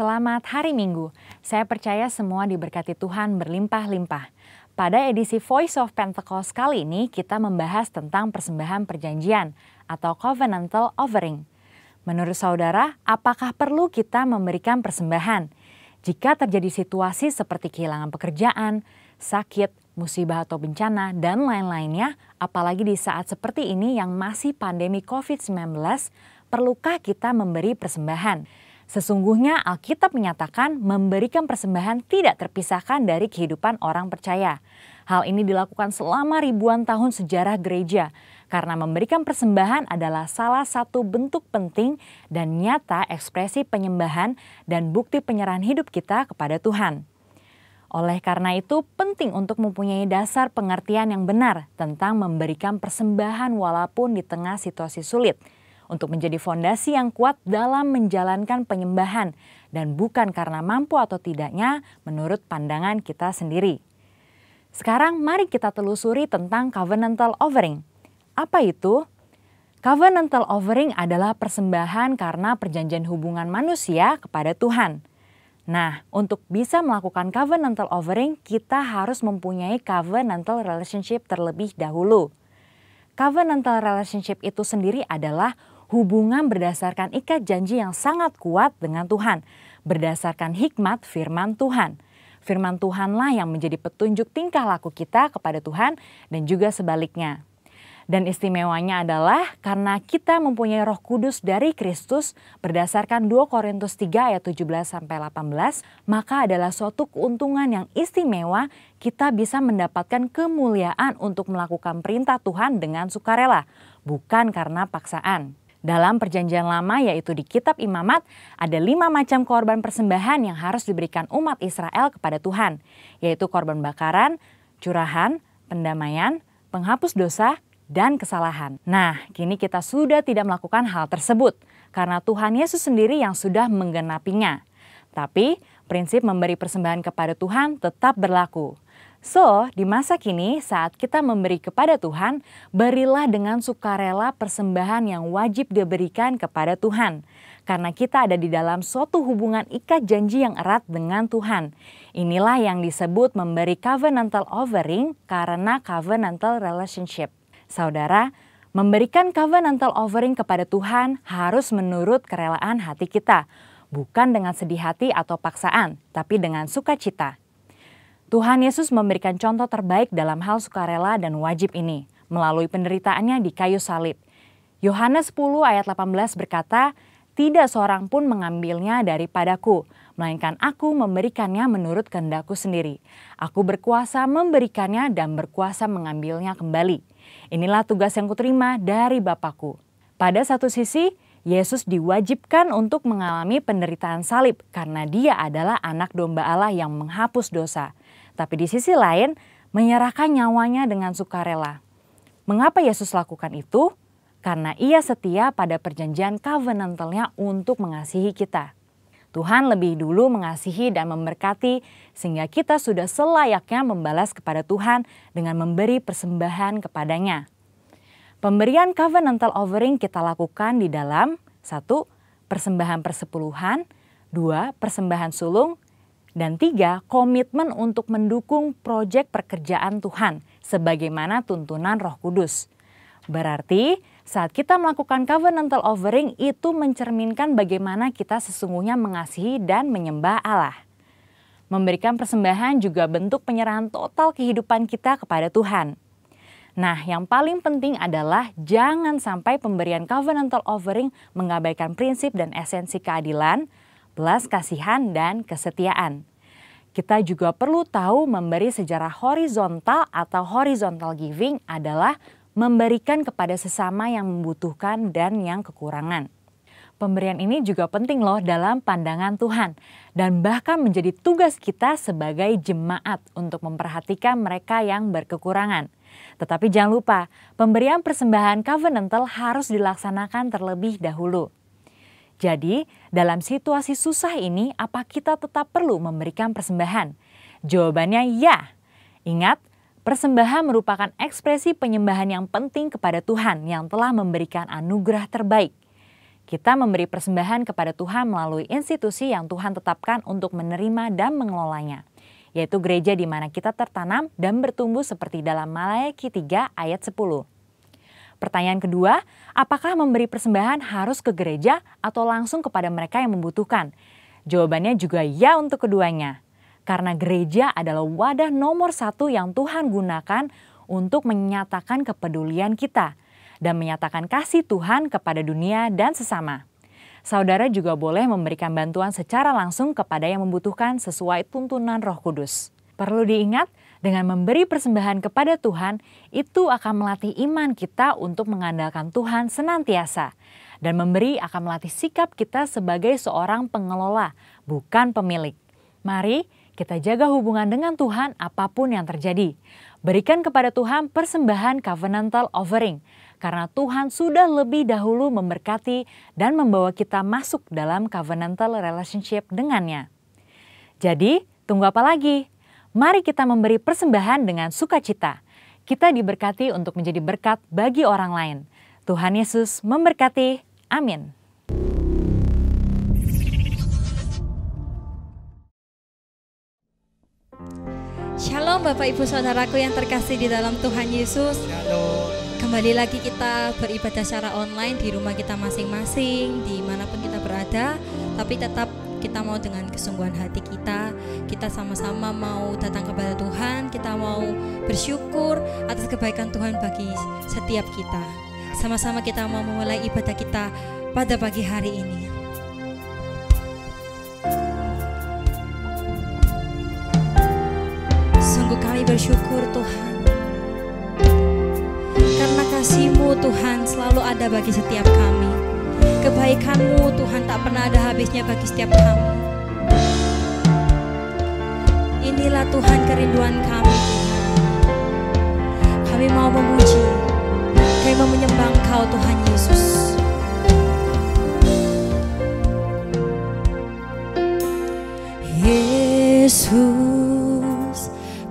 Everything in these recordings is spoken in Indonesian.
Selamat hari Minggu. Saya percaya semua diberkati Tuhan berlimpah-limpah. Pada edisi Voice of Pentecost kali ini kita membahas tentang persembahan perjanjian atau covenantal offering. Menurut saudara, apakah perlu kita memberikan persembahan? Jika terjadi situasi seperti kehilangan pekerjaan, sakit, musibah atau bencana, dan lain-lainnya, apalagi di saat seperti ini yang masih pandemi COVID-19, perlukah kita memberi persembahan? Sesungguhnya Alkitab menyatakan memberikan persembahan tidak terpisahkan dari kehidupan orang percaya. Hal ini dilakukan selama ribuan tahun sejarah gereja, karena memberikan persembahan adalah salah satu bentuk penting dan nyata ekspresi penyembahan dan bukti penyerahan hidup kita kepada Tuhan. Oleh karena itu, penting untuk mempunyai dasar pengertian yang benar tentang memberikan persembahan walaupun di tengah situasi sulit, untuk menjadi fondasi yang kuat dalam menjalankan penyembahan dan bukan karena mampu atau tidaknya menurut pandangan kita sendiri. Sekarang mari kita telusuri tentang covenantal offering. Apa itu? Covenantal offering adalah persembahan karena perjanjian hubungan manusia kepada Tuhan. Nah, untuk bisa melakukan covenantal offering, kita harus mempunyai covenantal relationship terlebih dahulu. Covenantal relationship itu sendiri adalah hubungan berdasarkan ikat janji yang sangat kuat dengan Tuhan, berdasarkan hikmat firman Tuhan. Firman Tuhanlah yang menjadi petunjuk tingkah laku kita kepada Tuhan dan juga sebaliknya. Dan istimewanya adalah karena kita mempunyai Roh Kudus dari Kristus berdasarkan 2 Korintus 3 ayat 17-18, maka adalah suatu keuntungan yang istimewa kita bisa mendapatkan kemuliaan untuk melakukan perintah Tuhan dengan sukarela, bukan karena paksaan. Dalam perjanjian lama yaitu di kitab Imamat ada 5 macam korban persembahan yang harus diberikan umat Israel kepada Tuhan, yaitu korban bakaran, curahan, pendamaian, penghapus dosa, dan kesalahan. Nah, kini kita sudah tidak melakukan hal tersebut karena Tuhan Yesus sendiri yang sudah menggenapinya. Tapi prinsip memberi persembahan kepada Tuhan tetap berlaku. So, di masa kini saat kita memberi kepada Tuhan, berilah dengan sukarela persembahan yang wajib diberikan kepada Tuhan. Karena kita ada di dalam suatu hubungan ikat janji yang erat dengan Tuhan. Inilah yang disebut memberi covenantal offering karena covenantal relationship. Saudara, memberikan covenantal offering kepada Tuhan harus menurut kerelaan hati kita, bukan dengan sedih hati atau paksaan, tapi dengan sukacita. Tuhan Yesus memberikan contoh terbaik dalam hal sukarela dan wajib ini, melalui penderitaannya di kayu salib. Yohanes 10 ayat 18 berkata, "Tidak seorang pun mengambilnya daripadaku, melainkan aku memberikannya menurut kehendakku sendiri. Aku berkuasa memberikannya dan berkuasa mengambilnya kembali. Inilah tugas yang kuterima dari Bapakku." Pada satu sisi, Yesus diwajibkan untuk mengalami penderitaan salib karena dia adalah anak domba Allah yang menghapus dosa. Tapi di sisi lain, menyerahkan nyawanya dengan sukarela. Mengapa Yesus lakukan itu? Karena ia setia pada perjanjian covenantalnya untuk mengasihi kita. Tuhan lebih dulu mengasihi dan memberkati sehingga kita sudah selayaknya membalas kepada Tuhan dengan memberi persembahan kepadanya. Pemberian covenantal offering kita lakukan di dalam 1. Persembahan persepuluhan, 2. Persembahan sulung, dan 3. Komitmen untuk mendukung proyek pekerjaan Tuhan sebagaimana tuntunan Roh Kudus. Berarti saat kita melakukan covenantal offering itu mencerminkan bagaimana kita sesungguhnya mengasihi dan menyembah Allah. Memberikan persembahan juga bentuk penyerahan total kehidupan kita kepada Tuhan. Nah, yang paling penting adalah jangan sampai pemberian covenantal offering mengabaikan prinsip dan esensi keadilan, belas kasihan, dan kesetiaan. Kita juga perlu tahu memberi secara horizontal atau horizontal giving adalah memberikan kepada sesama yang membutuhkan dan yang kekurangan. Pemberian ini juga penting loh dalam pandangan Tuhan dan bahkan menjadi tugas kita sebagai jemaat untuk memperhatikan mereka yang berkekurangan. Tetapi jangan lupa, pemberian persembahan covenantal harus dilaksanakan terlebih dahulu. Jadi, dalam situasi susah ini, apa kita tetap perlu memberikan persembahan? Jawabannya ya. Ingat, persembahan merupakan ekspresi penyembahan yang penting kepada Tuhan yang telah memberikan anugerah terbaik. Kita memberi persembahan kepada Tuhan melalui institusi yang Tuhan tetapkan untuk menerima dan mengelolanya, yaitu gereja di mana kita tertanam dan bertumbuh seperti dalam Maleakhi 3 ayat 10. Pertanyaan kedua, apakah memberi persembahan harus ke gereja atau langsung kepada mereka yang membutuhkan? Jawabannya juga ya untuk keduanya. Karena gereja adalah wadah nomor 1 yang Tuhan gunakan untuk menyatakan kepedulian kita dan menyatakan kasih Tuhan kepada dunia dan sesama. Saudara juga boleh memberikan bantuan secara langsung kepada yang membutuhkan sesuai tuntunan Roh Kudus. Perlu diingat, dengan memberi persembahan kepada Tuhan, itu akan melatih iman kita untuk mengandalkan Tuhan senantiasa. Dan memberi akan melatih sikap kita sebagai seorang pengelola, bukan pemilik. Mari kita jaga hubungan dengan Tuhan apapun yang terjadi. Berikan kepada Tuhan persembahan covenantal offering, karena Tuhan sudah lebih dahulu memberkati dan membawa kita masuk dalam covenantal relationship dengannya. Jadi, tunggu apa lagi? Mari kita memberi persembahan dengan sukacita. Kita diberkati untuk menjadi berkat bagi orang lain. Tuhan Yesus memberkati. Amin. Shalom Bapak Ibu Saudaraku yang terkasih di dalam Tuhan Yesus. Shalom. Kembali lagi kita beribadah secara online di rumah kita masing-masing, dimanapun kita berada. Tapi tetap kita mau dengan kesungguhan hati kita. Kita sama-sama mau datang kepada Tuhan. Kita mau bersyukur atas kebaikan Tuhan bagi setiap kita. Sama-sama kita mau memulai ibadah kita pada pagi hari ini. Sungguh kami bersyukur Tuhan, karena kasih-Mu Tuhan selalu ada bagi setiap kami. Kebaikan-Mu Tuhan tak pernah ada habisnya bagi setiap kami. Inilah Tuhan kerinduan kami. Kami mau memuji, kami mau menyembah Engkau Tuhan Yesus. Yesus,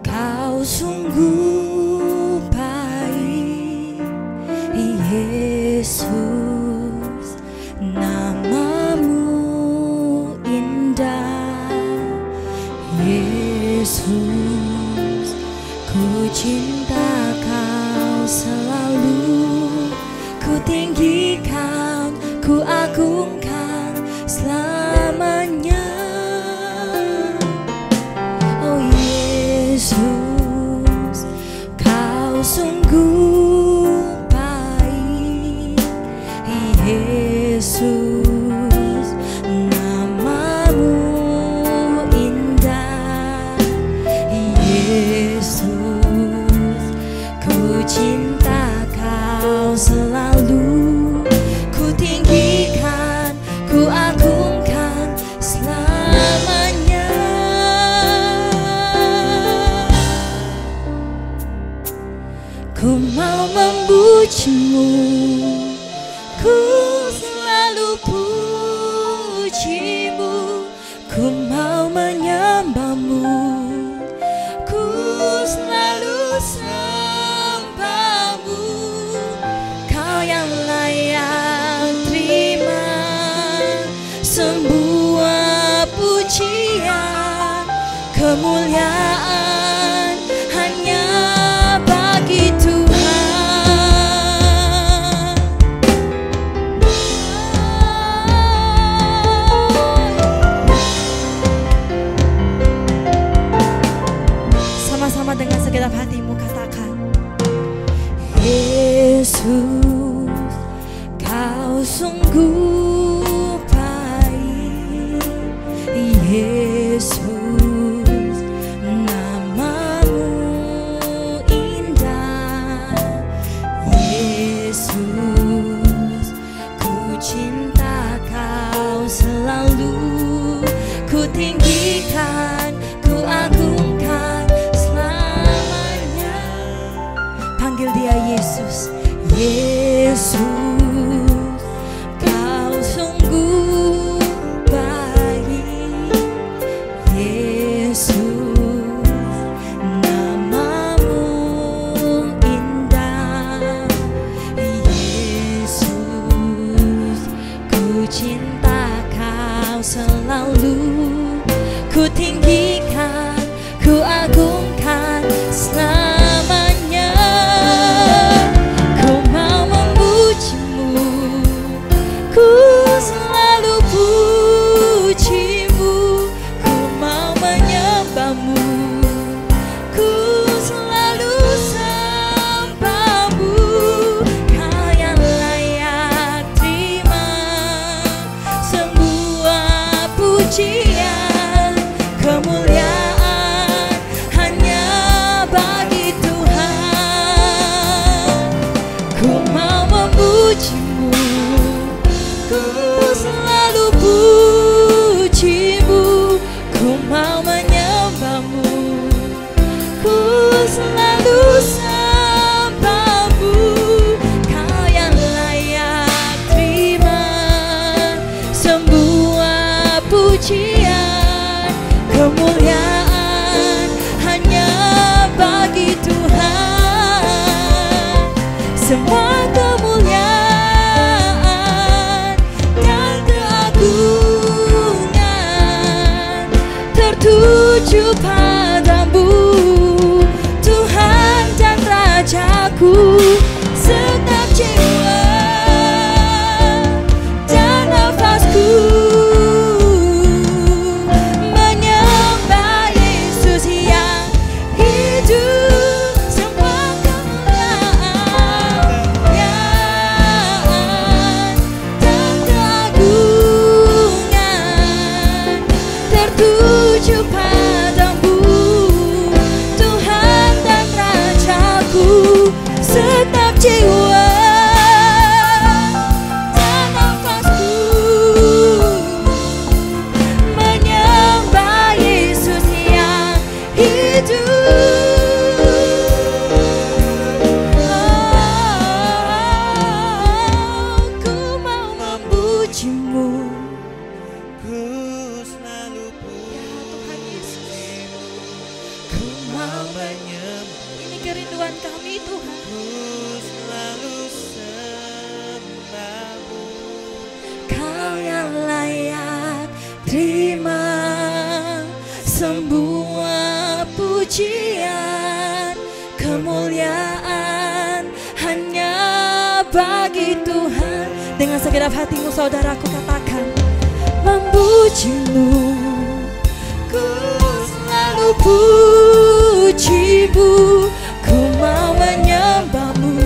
Kau sungguh baik. Yesus, nama-Mu indah. Yesus, ku cinta Kau selalu. Ku tinggikan, ku agungkan selamanya. Oh Yesus, Kau sungguh baik. Yesus, nama-Mu indah. Yesus, ku cinta Kau selalu. Ku tinggikan, ku agungkan selamanya. Ku mau memuji-Mu, ku selalu puji-Mu. Ku mau menyembah-Mu, ku selalu sembah-Mu. Kau yang layak terima semua pujian, kemuliaan hanya bagi Tuhan. Sama-sama dengan segenap hatimu katakan, Yesus, Kau sungguh baik. Yesus, nama-Mu indah. Yesus, ku cinta Kau selalu. Ku tinggikan, ku agungkan selamanya. mau menyembah. Ini kerinduan kami Tuhan. Ku selalu sembahmu. Kau yang layak terima semua pujian, kemuliaan hanya bagi Tuhan. Dengan segenap hatimu saudaraku katakan, memujimu, ku selalu pujimu, ku mau menyembahmu,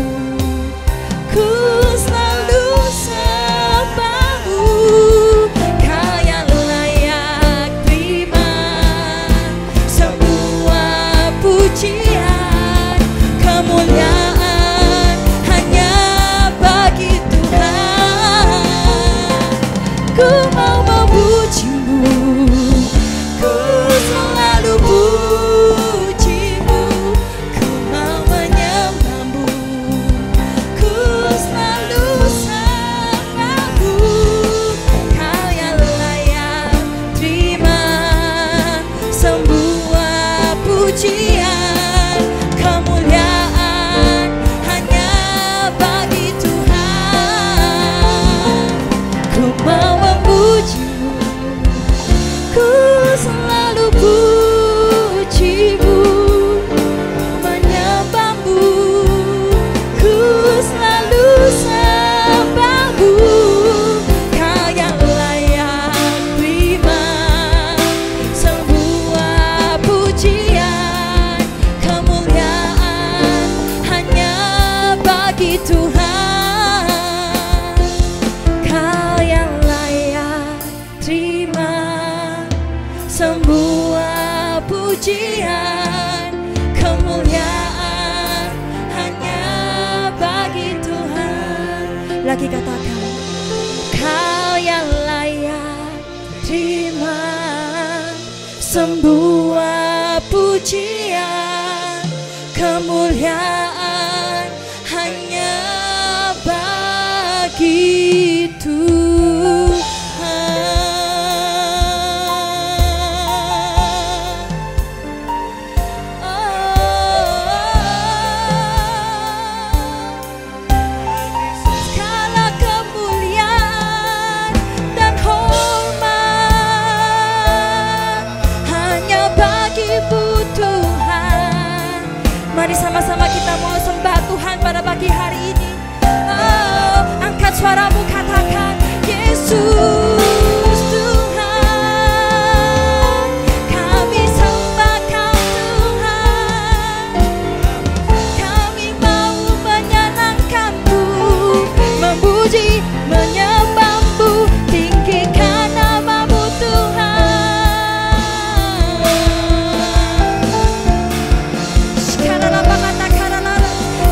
ku selalu sembahmu. Kau yang layak terima semua pujian, kemuliaan hanya bagi Tuhan. Ku mau memujimu, ku selalu pujimu, ku mau menyembahmu, ku selalu sembahmu. Kau yang layak terima semua pujian, kemuliaan hanya bagi Tuhan. Ku mau memujimu, ku selalu pujimu, menyembahmu, ku selalu sembahmu. Kau yang layak terima semua pujian, kemuliaan hanya bagi Tuhan. Kau yang layak terima semua pujian, kemuliaan hanya bagi Tuhan. Lagi katakan, kau yang layak terima semua pujian, kemuliaan hanya bagi Tuhan. Segala kemuliaan dan hormat hanya bagi-Mu Tuhan. Mari sama-sama kita mau sembah Tuhan pada pagi hari ini. Angkat suaramu, katakan, Yesus Tuhan, kami sembah Kau Tuhan. Kami mau menyenangkan-Mu, memuji, menyembah-Mu, tinggikan nama-Mu Tuhan.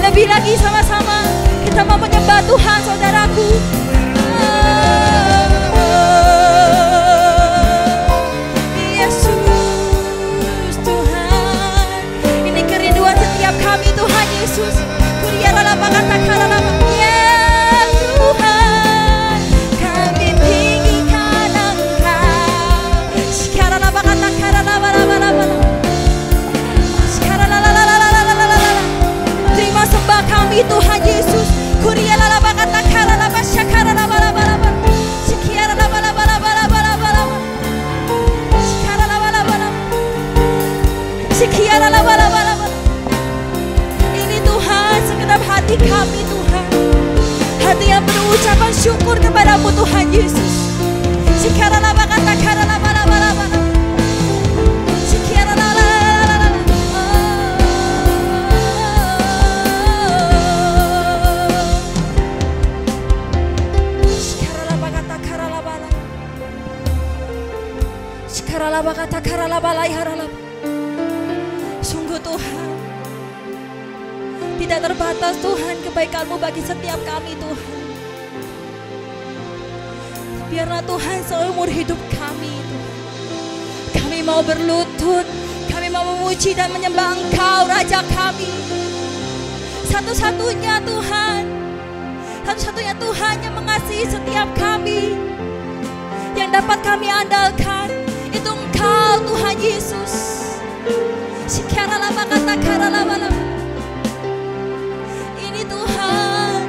Lebih lagi sama-sama kita mau menyembah Tuhan, saudaraku. Yesus Tuhan, ini kerinduan setiap kami Tuhan Yesus. Ya Tuhan, kami tinggikan Engkau. Terima sembah kami Tuhan Yesus. Ini Tuhan segenap hati kami Tuhan, hati yang penuh ucapan syukur kepadamu Tuhan Yesus. Sungguh Tuhan, tidak terbatas Tuhan kebaikan-Mu bagi setiap kami Tuhan. Biarlah Tuhan seumur hidup kami Tuhan, kami mau berlutut, kami mau memuji dan menyembah Engkau Raja kami. Satu-satunya Tuhan, satu-satunya Tuhan yang mengasihi setiap kami, yang dapat kami andalkan, itu Engkau Tuhan Yesus. Ini Tuhan,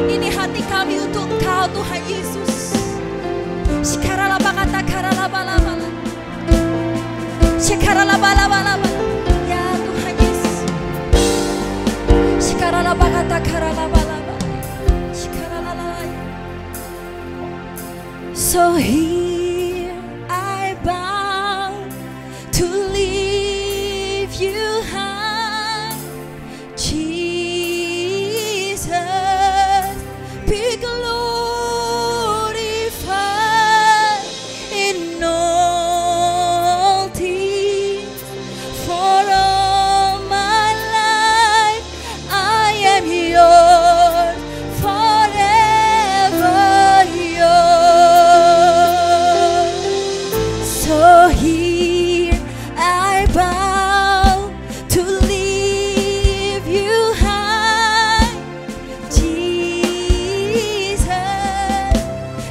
ini hati kami untuk Engkau Tuhan Yesus. Ya Tuhan Yesus. So here I bow to lift you high, Jesus, be glorified in all things. For all my life I am yours, forever yours. So here I bow to lift you high, Jesus,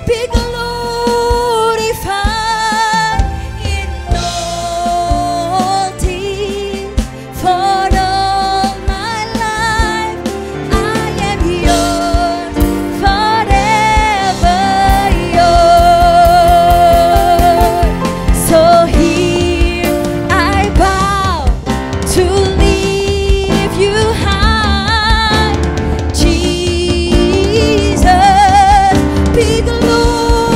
be glorified in all things. For all my life I am yours, forever yours. So here I bow to lift you high, Jesus, be glorified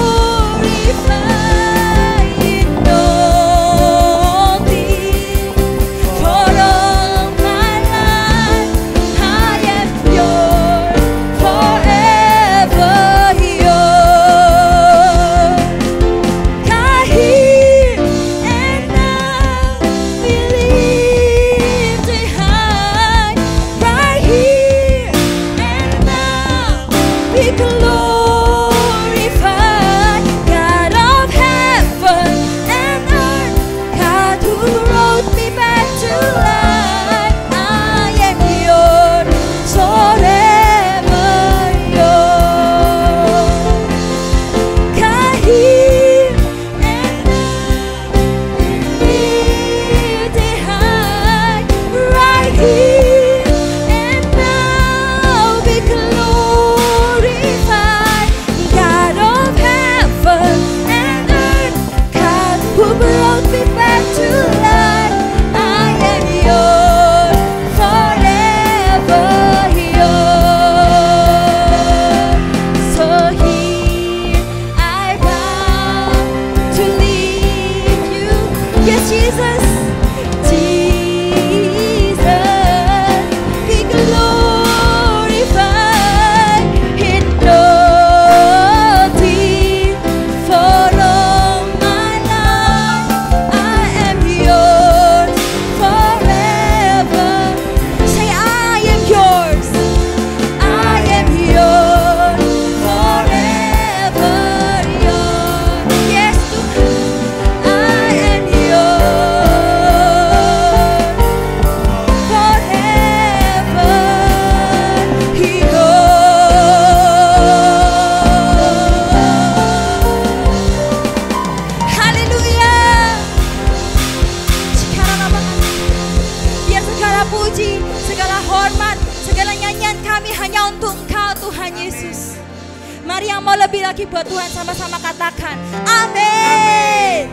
in all things. For all my life I am yours, forever yours. God, here and now be lifted high, right here and now be glorified. God of heaven and earth, God who brought me back to life, I am yours, forever yours. God, here and now lifted high, right here and now be glorified. God of heaven and earth, God who brought me back to life, I am yours, forever yours. So here I bow to lift you, yes Jesus, Jesus, be glorified in all things. For all my life I am yours, forever. Say I am yours, I am yours, forever yours. Yes, Tuhan, I am yours, forever yours. Haleluya. Biar segala puji, segala hormat, segala nyanyian kami hanya untuk Engkau Tuhan Yesus. Mari yang mau lebih lagi buat Tuhan sama-sama katakan amin.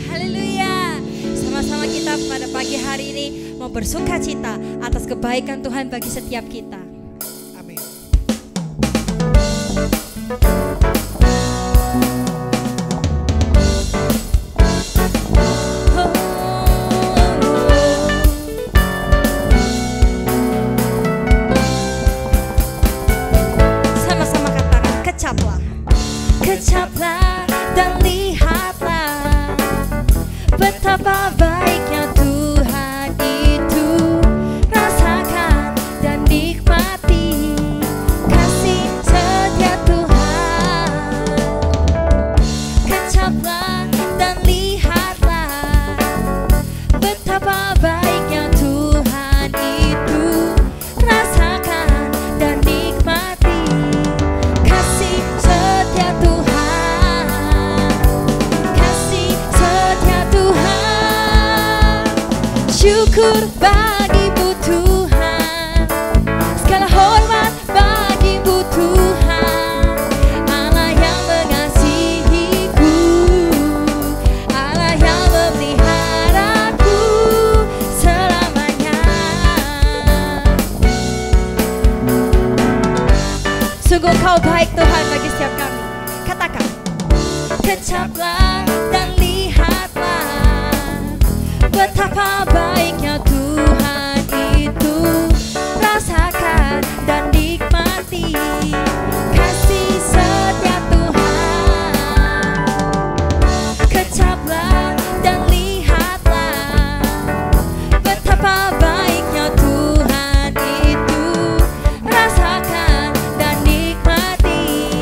Haleluya. Sama-sama kita pada pagi hari ini mau bersuka cita atas kebaikan Tuhan bagi setiap kita. Amin. Sama-sama katakan kecaplah. Kecaplah dan lihatlah betapa baiknya Tuhan itu. Rasakan dan nikmati kasih setia Tuhan. Kecaplah dan lihatlah betapa baiknya Tuhan itu. Rasakan dan nikmati kasih setia Tuhan. Kasih setia Tuhan. syukur bagimu Tuhan, segala hormat bagimu Tuhan, Allah yang mengasihiku, Allah yang memeliharaku selamanya. Sungguh Kau baik Tuhan bagi setiap kami. Katakan, kecaplah dan lihatlah betapa baiknya Tuhan itu. Rasakan dan nikmati kasih setia Tuhan. Kecaplah dan lihatlah betapa baiknya Tuhan itu. Rasakan dan nikmati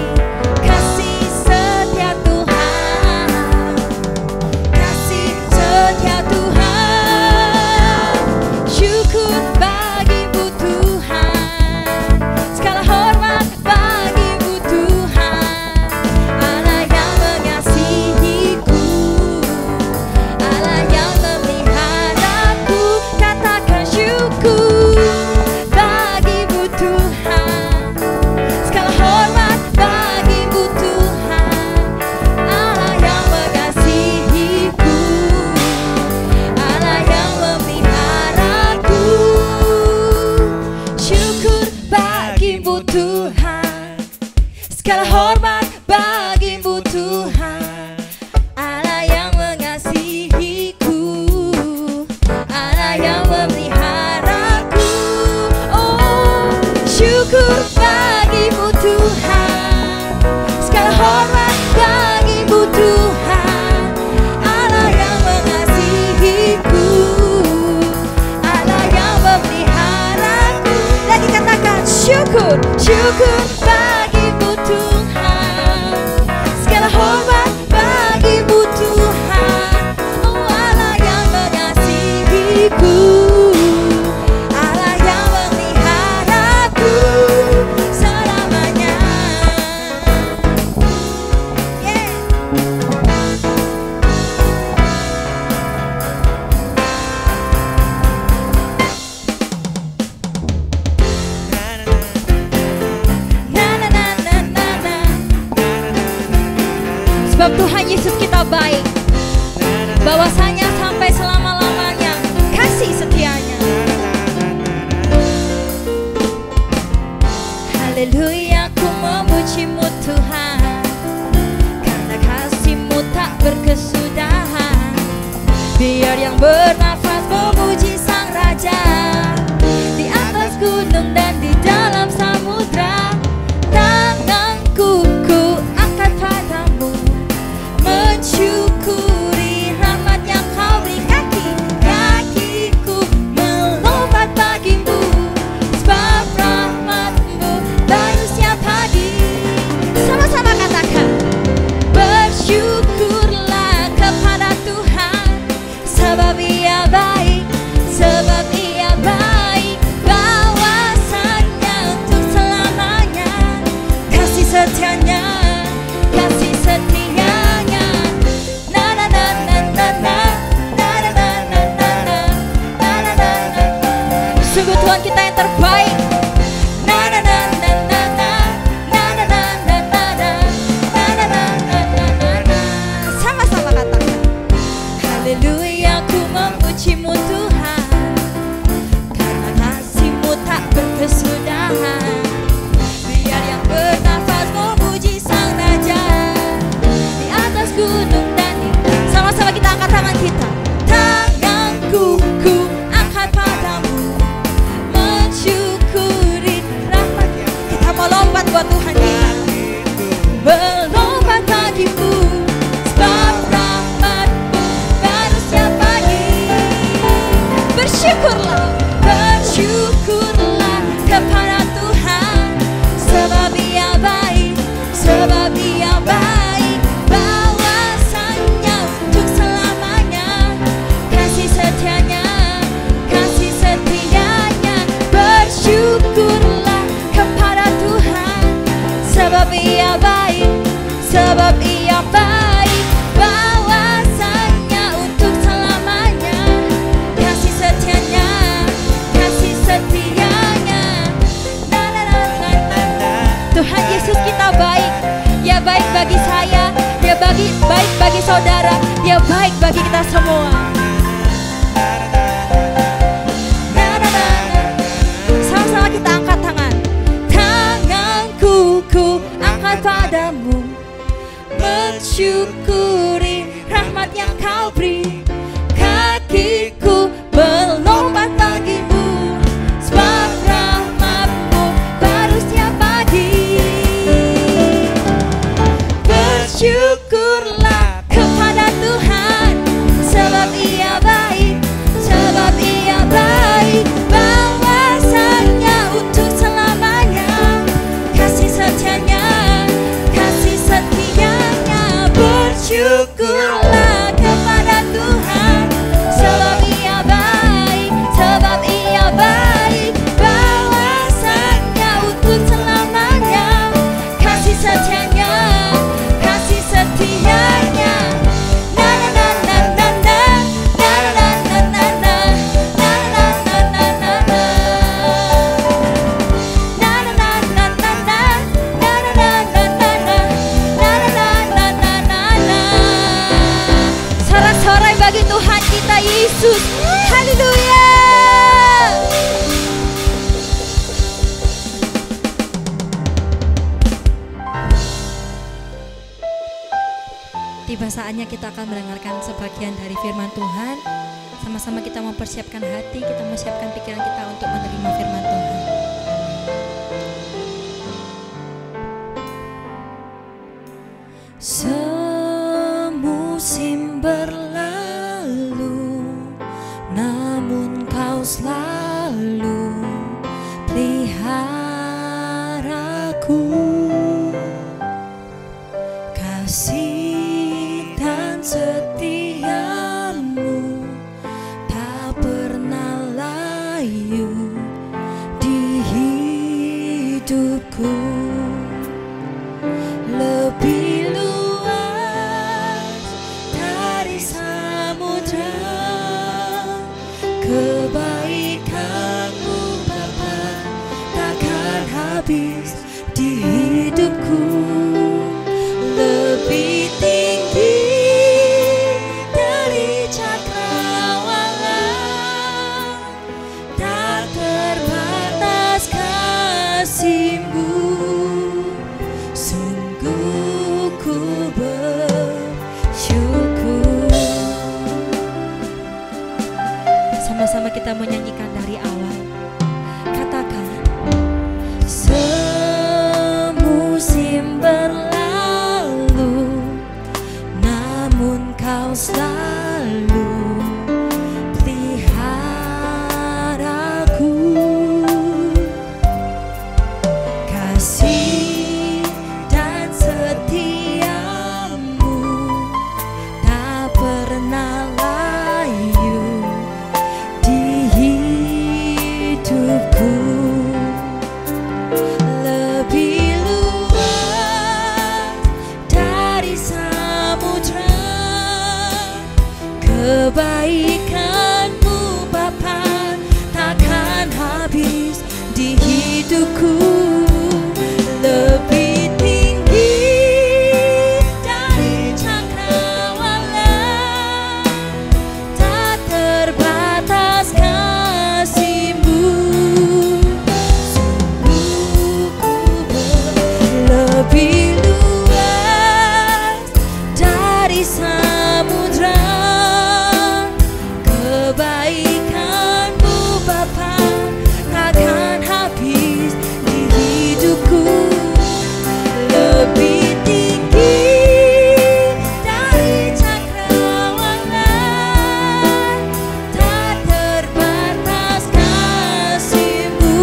kasih setia Tuhan. Kasih setia Tuhan. Syukur bagimu Tuhan, segala hormat bagimu Tuhan, Allah yang mengasihiku, Allah yang memeliharaku. Katakan syukur bagimu Tuhan, segala hormat bagimu Tuhan, Allah yang mengasihiku, Allah yang memeliharaku. Syukur bagimu Tuhan, segala hormat bagimu Tuhan, Allah yang mengasihiku, Allah yang memeliharaku. Oh, syukur bagimu Tuhan, segala hormat bagimu Tuhan, Allah yang mengasihiku, Allah yang memeliharaku. Lagi katakan syukur, syukur bagimu Tuhan, segala hormat bagimu Tuhan, oh Allah yang mengasihiku, Allah yang memeliharaku selamanya. Yeah. Na na na na na na. Sebab Tuhan Yesus kita baik, bahwasanya sampai selama-lamanya kasih setianya. Haleluya, ku memujimu Tuhan, karena kasih-Mu tak berkesudahan. Biar yang bernafas memuji Sang Raja, di atas gunung dan di dalam samudra. Tanganku ku angkat padamu, mensyukuri rahmat yang Kau beri. Kakiku melompat bagimu, sebab rahmat-Mu baru setiap pagi. Sama-sama katakan, bersyukurlah kepada Tuhan, sebab Ia baik, sebab Ia baik, bahwasanya untuk selamanya kasih setianya, kasih setianya. Na na na na na na, na na na na na na, na na na na. Sungguh Tuhan kita yang terbaik. Na na na na na na, na na na na na na, na na na na na na. Sama-sama katakan, haleluya, ku memujimu Tuhan, karena kasih-Mu tak berkesudahan. Biar yang bernafas memuji Sang Raja, di atas gunung dan di. Sama-sama kita angkat tangan kita. Tanganku ku angkat padamu, mensyukuri Yesus. Haleluya. Tiba saatnya kita akan mendengarkan sebagian dari firman Tuhan. Sama-sama kita mempersiapkan hati, kita mempersiapkan pikiran kita untuk menerima firman Tuhan. Semusim berlalu, namun kau selalu peliharaku. Kasih dan setiamu tak pernah layu di hidupku. Lebih luas dari samudra kebaikan-Mu Bapa, takkan habis di hidupku. Lebih tinggi dari cakrawala, tak terbatas kasih-Mu. Sungguh ku bersyukur. Sama-sama kita menyanyikan dari awal. Katakan, semusim berlalu, namun kau selalu peliharaku. Kasih dan setiamu tak pernah layu di hidupku. Lebih luas dari samudra kebaikan-Mu Bapa, takkan habis di hidupku. Lebih tinggi dari cakrawala, tak terbatas kasih-Mu. Sungguh ku lebih luas dari samudra kebaikan-Mu Bapa, takkan habis di hidupku. Lebih tinggi dari cakrawala, tak terbatas kasih-Mu.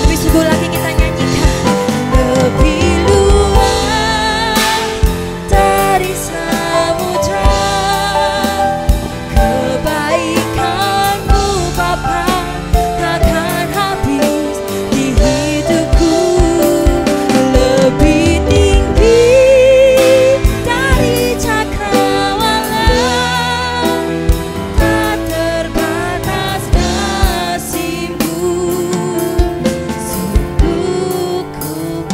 Lebih sungguh lagi kita nyanyikan. Lebih luas dari samudra kebaikan-Mu Bapa, takkan habis di hidupku. Lebih tinggi dari cakrawala, tak terbatas kasih-Mu. Sungguh ku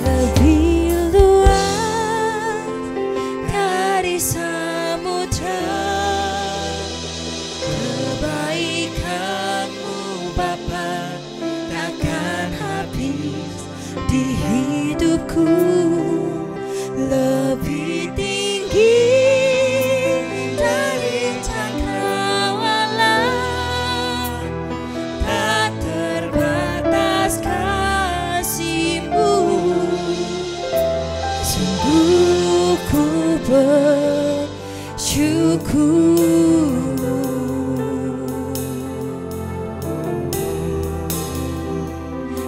lebih luas dari samudra kebaikan-Mu Bapa, takkan habis di hidupku. Lebih tinggi dari cakrawala, tak terbatas kasih-Mu. Sungguh ku bersyukur.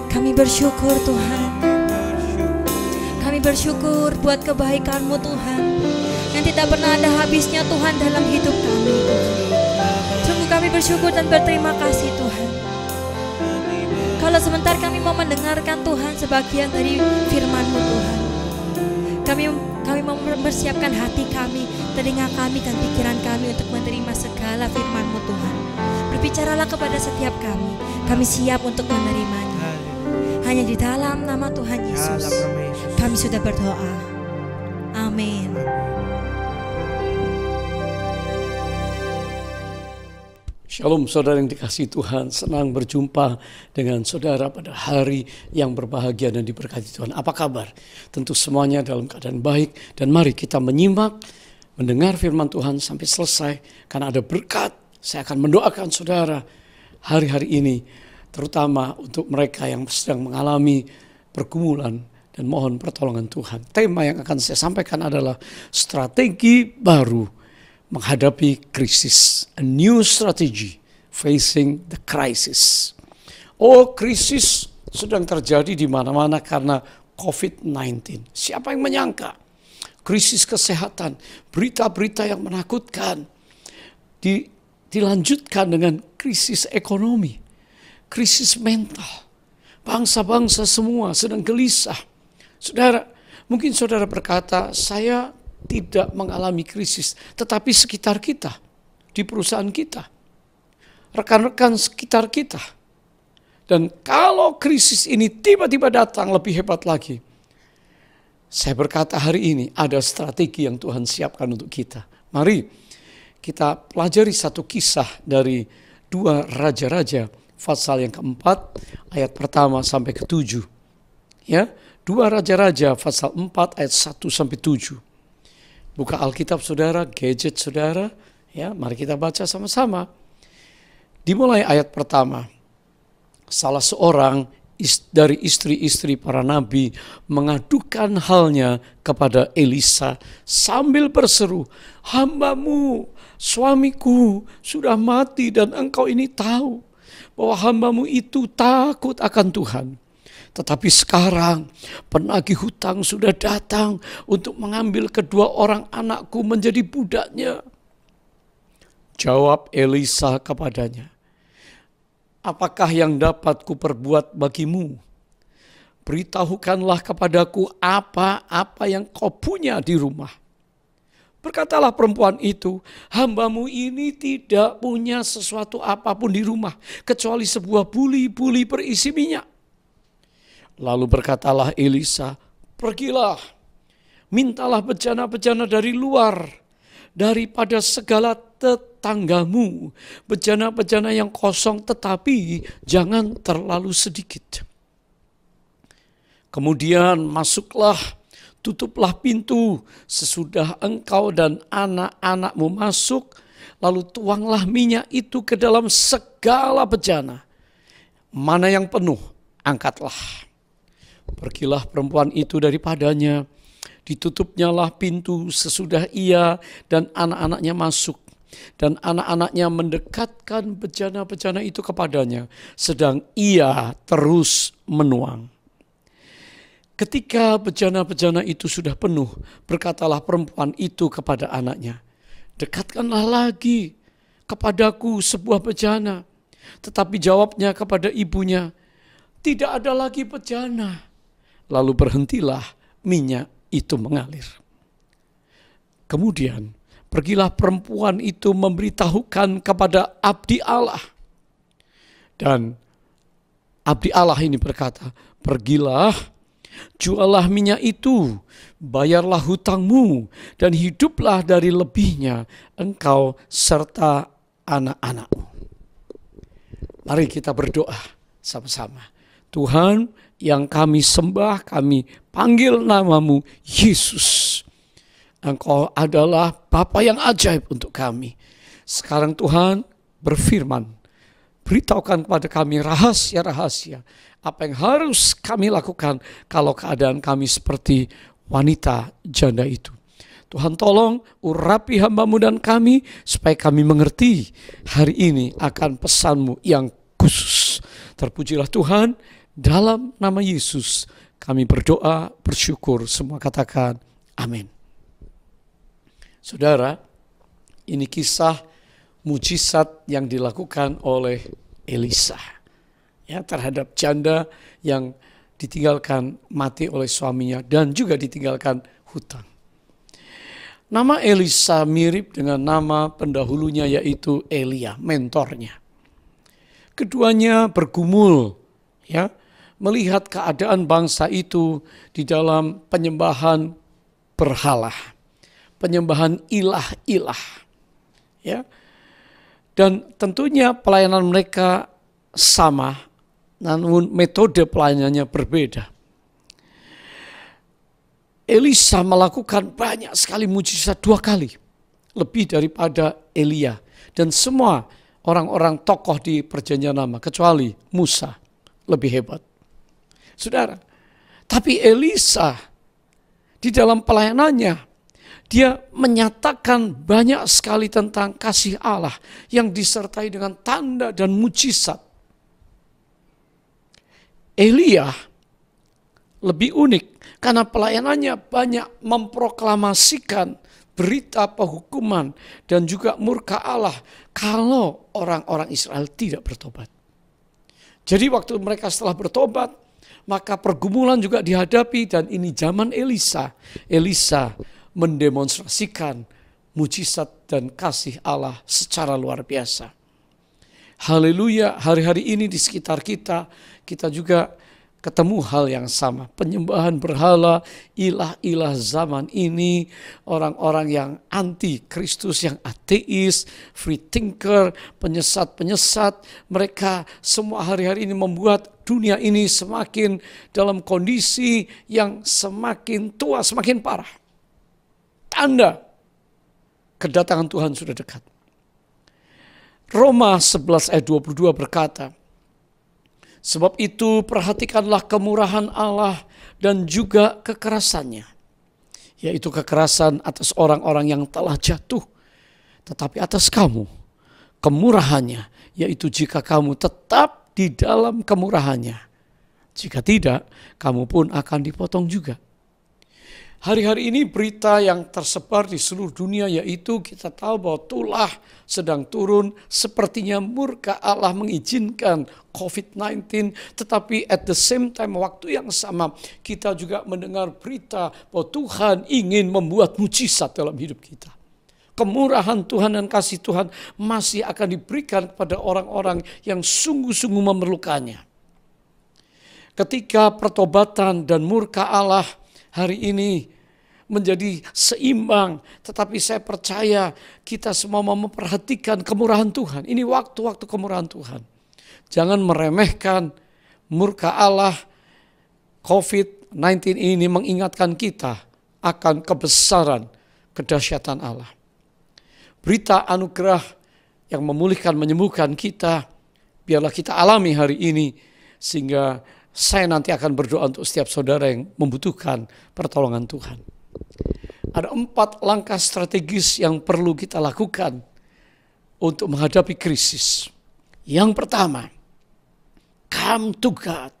Kami bersyukur Tuhan. Kami bersyukur buat kebaikan-Mu Tuhan, yang tidak pernah ada habisnya Tuhan dalam hidup kami Tuhan. Sungguh kami bersyukur dan berterima kasih Tuhan. Kalau sebentar kami mau mendengarkan Tuhan sebagian dari firman-Mu Tuhan. Kami mau mempersiapkan hati kami, telinga kami dan pikiran kami untuk menerima segala firman-Mu Tuhan. Berbicaralah kepada setiap kami. Kami siap untuk menerimanya. Hanya di dalam nama Tuhan Yesus kami sudah berdoa. Amin. Shalom saudara yang dikasihi Tuhan, senang berjumpa dengan saudara pada hari yang berbahagia dan diberkati Tuhan. Apa kabar? Tentu semuanya dalam keadaan baik, dan mari kita menyimak, mendengar firman Tuhan sampai selesai, karena ada berkat. Saya akan mendoakan saudara hari-hari ini, terutama untuk mereka yang sedang mengalami pergumulan, dan mohon pertolongan Tuhan. Tema yang akan saya sampaikan adalah strategi baru menghadapi krisis. A new strategy facing the crisis. Oh, krisis sedang terjadi di mana-mana karena COVID-19. Siapa yang menyangka? Krisis kesehatan, berita-berita yang menakutkan, dilanjutkan dengan krisis ekonomi, krisis mental. Bangsa-bangsa semua sedang gelisah. Saudara, mungkin saudara berkata, saya tidak mengalami krisis, tetapi sekitar kita, di perusahaan kita, rekan-rekan sekitar kita. Dan kalau krisis ini tiba-tiba datang lebih hebat lagi, saya berkata hari ini ada strategi yang Tuhan siapkan untuk kita. Mari kita pelajari satu kisah dari 2 Raja-Raja, pasal yang keempat, ayat pertama sampai ke-7. Ya, 2 Raja-Raja pasal 4 ayat 1 sampai 7. Buka Alkitab saudara, gadget saudara, ya, mari kita baca sama-sama. Dimulai ayat pertama. Salah seorang dari istri-istri para nabi mengadukan halnya kepada Elisa sambil berseru, "Hambamu, suamiku sudah mati dan engkau ini tahu bahwa hambamu itu takut akan Tuhan. Tetapi sekarang penagih hutang sudah datang untuk mengambil kedua orang anakku menjadi budaknya." Jawab Elisa kepadanya, "Apakah yang dapat kuperbuat bagimu? Beritahukanlah kepadaku apa-apa yang kau punya di rumah." Berkatalah perempuan itu, "Hambamu ini tidak punya sesuatu apapun di rumah, kecuali sebuah buli-buli berisi minyak." Lalu berkatalah Elisa, "Pergilah, mintalah bejana-bejana dari luar, daripada segala tetanggamu, bejana-bejana yang kosong tetapi jangan terlalu sedikit. Kemudian masuklah, tutuplah pintu sesudah engkau dan anak-anakmu masuk, lalu tuanglah minyak itu ke dalam segala bejana. Mana yang penuh, angkatlah." Pergilah perempuan itu daripadanya, ditutupnyalah pintu sesudah ia dan anak-anaknya masuk. Dan anak-anaknya mendekatkan bejana-bejana itu kepadanya, sedang ia terus menuang. Ketika bejana-bejana itu sudah penuh, berkatalah perempuan itu kepada anaknya, "Dekatkanlah lagi kepadaku sebuah bejana." Tetapi jawabnya kepada ibunya, "Tidak ada lagi bejana." Lalu berhentilah minyak itu mengalir. Kemudian pergilah perempuan itu memberitahukan kepada abdi Allah. Dan abdi Allah ini berkata, "Pergilah, jualah minyak itu, bayarlah hutangmu, dan hiduplah dari lebihnya engkau serta anak-anakmu." Mari kita berdoa sama-sama. Tuhan yang kami sembah, kami panggil namamu Yesus. Engkau adalah Bapa yang ajaib untuk kami. Sekarang Tuhan berfirman, beritahukan kepada kami rahasia-rahasia, apa yang harus kami lakukan kalau keadaan kami seperti wanita janda itu. Tuhan tolong urapi hamba-Mu dan kami, supaya kami mengerti hari ini akan pesan-Mu yang khusus. Terpujilah Tuhan. Dalam nama Yesus kami berdoa, bersyukur, semua katakan amin. Saudara, ini kisah mujizat yang dilakukan oleh Elisa, ya, terhadap janda yang ditinggalkan mati oleh suaminya dan juga ditinggalkan hutang. Nama Elisa mirip dengan nama pendahulunya, yaitu Elia, mentornya. Keduanya bergumul, ya, melihat keadaan bangsa itu di dalam penyembahan berhala, penyembahan ilah-ilah, ya. Dan tentunya pelayanan mereka sama, namun metode pelayanannya berbeda. Elisa melakukan banyak sekali mujizat 2 kali, lebih daripada Elia dan semua orang-orang tokoh di Perjanjian Lama, kecuali Musa, lebih hebat. Saudara, tapi Elisa di dalam pelayanannya, dia menyatakan banyak sekali tentang kasih Allah yang disertai dengan tanda dan mujizat. Elia lebih unik karena pelayanannya banyak memproklamasikan berita penghukuman dan juga murka Allah kalau orang-orang Israel tidak bertobat. Jadi waktu mereka setelah bertobat, maka pergumulan juga dihadapi, dan ini zaman Elisa. Elisa mendemonstrasikan mujizat dan kasih Allah secara luar biasa. Haleluya, hari-hari ini di sekitar kita, kita juga ketemu hal yang sama. Penyembahan berhala, ilah-ilah zaman ini, orang-orang yang anti Kristus, yang ateis, free thinker, penyesat-penyesat, mereka semua hari-hari ini membuat dunia ini semakin dalam kondisi yang semakin tua, semakin parah. Tanda kedatangan Tuhan sudah dekat. Roma 11 ayat 22 berkata, sebab itu perhatikanlah kemurahan Allah dan juga kekerasannya, yaitu kekerasan atas orang-orang yang telah jatuh, tetapi atas kamu kemurahannya, yaitu jika kamu tetap di dalam kemurahannya. Jika tidak, kamu pun akan dipotong juga. Hari-hari ini berita yang tersebar di seluruh dunia, yaitu kita tahu bahwa tulah sedang turun, sepertinya murka Allah mengizinkan COVID-19, tetapi at the same time, waktu yang sama, kita juga mendengar berita bahwa Tuhan ingin membuat mujizat dalam hidup kita. Kemurahan Tuhan dan kasih Tuhan masih akan diberikan kepada orang-orang yang sungguh-sungguh memerlukannya. Ketika pertobatan dan murka Allah hari ini menjadi seimbang, tetapi saya percaya kita semua mau memperhatikan kemurahan Tuhan. Ini waktu-waktu kemurahan Tuhan. Jangan meremehkan murka Allah. COVID-19 ini mengingatkan kita akan kebesaran, kedahsyatan Allah. Berita anugerah yang memulihkan, menyembuhkan kita, biarlah kita alami hari ini, sehingga saya nanti akan berdoa untuk setiap saudara yang membutuhkan pertolongan Tuhan. Ada 4 langkah strategis yang perlu kita lakukan untuk menghadapi krisis. Yang pertama, come to God,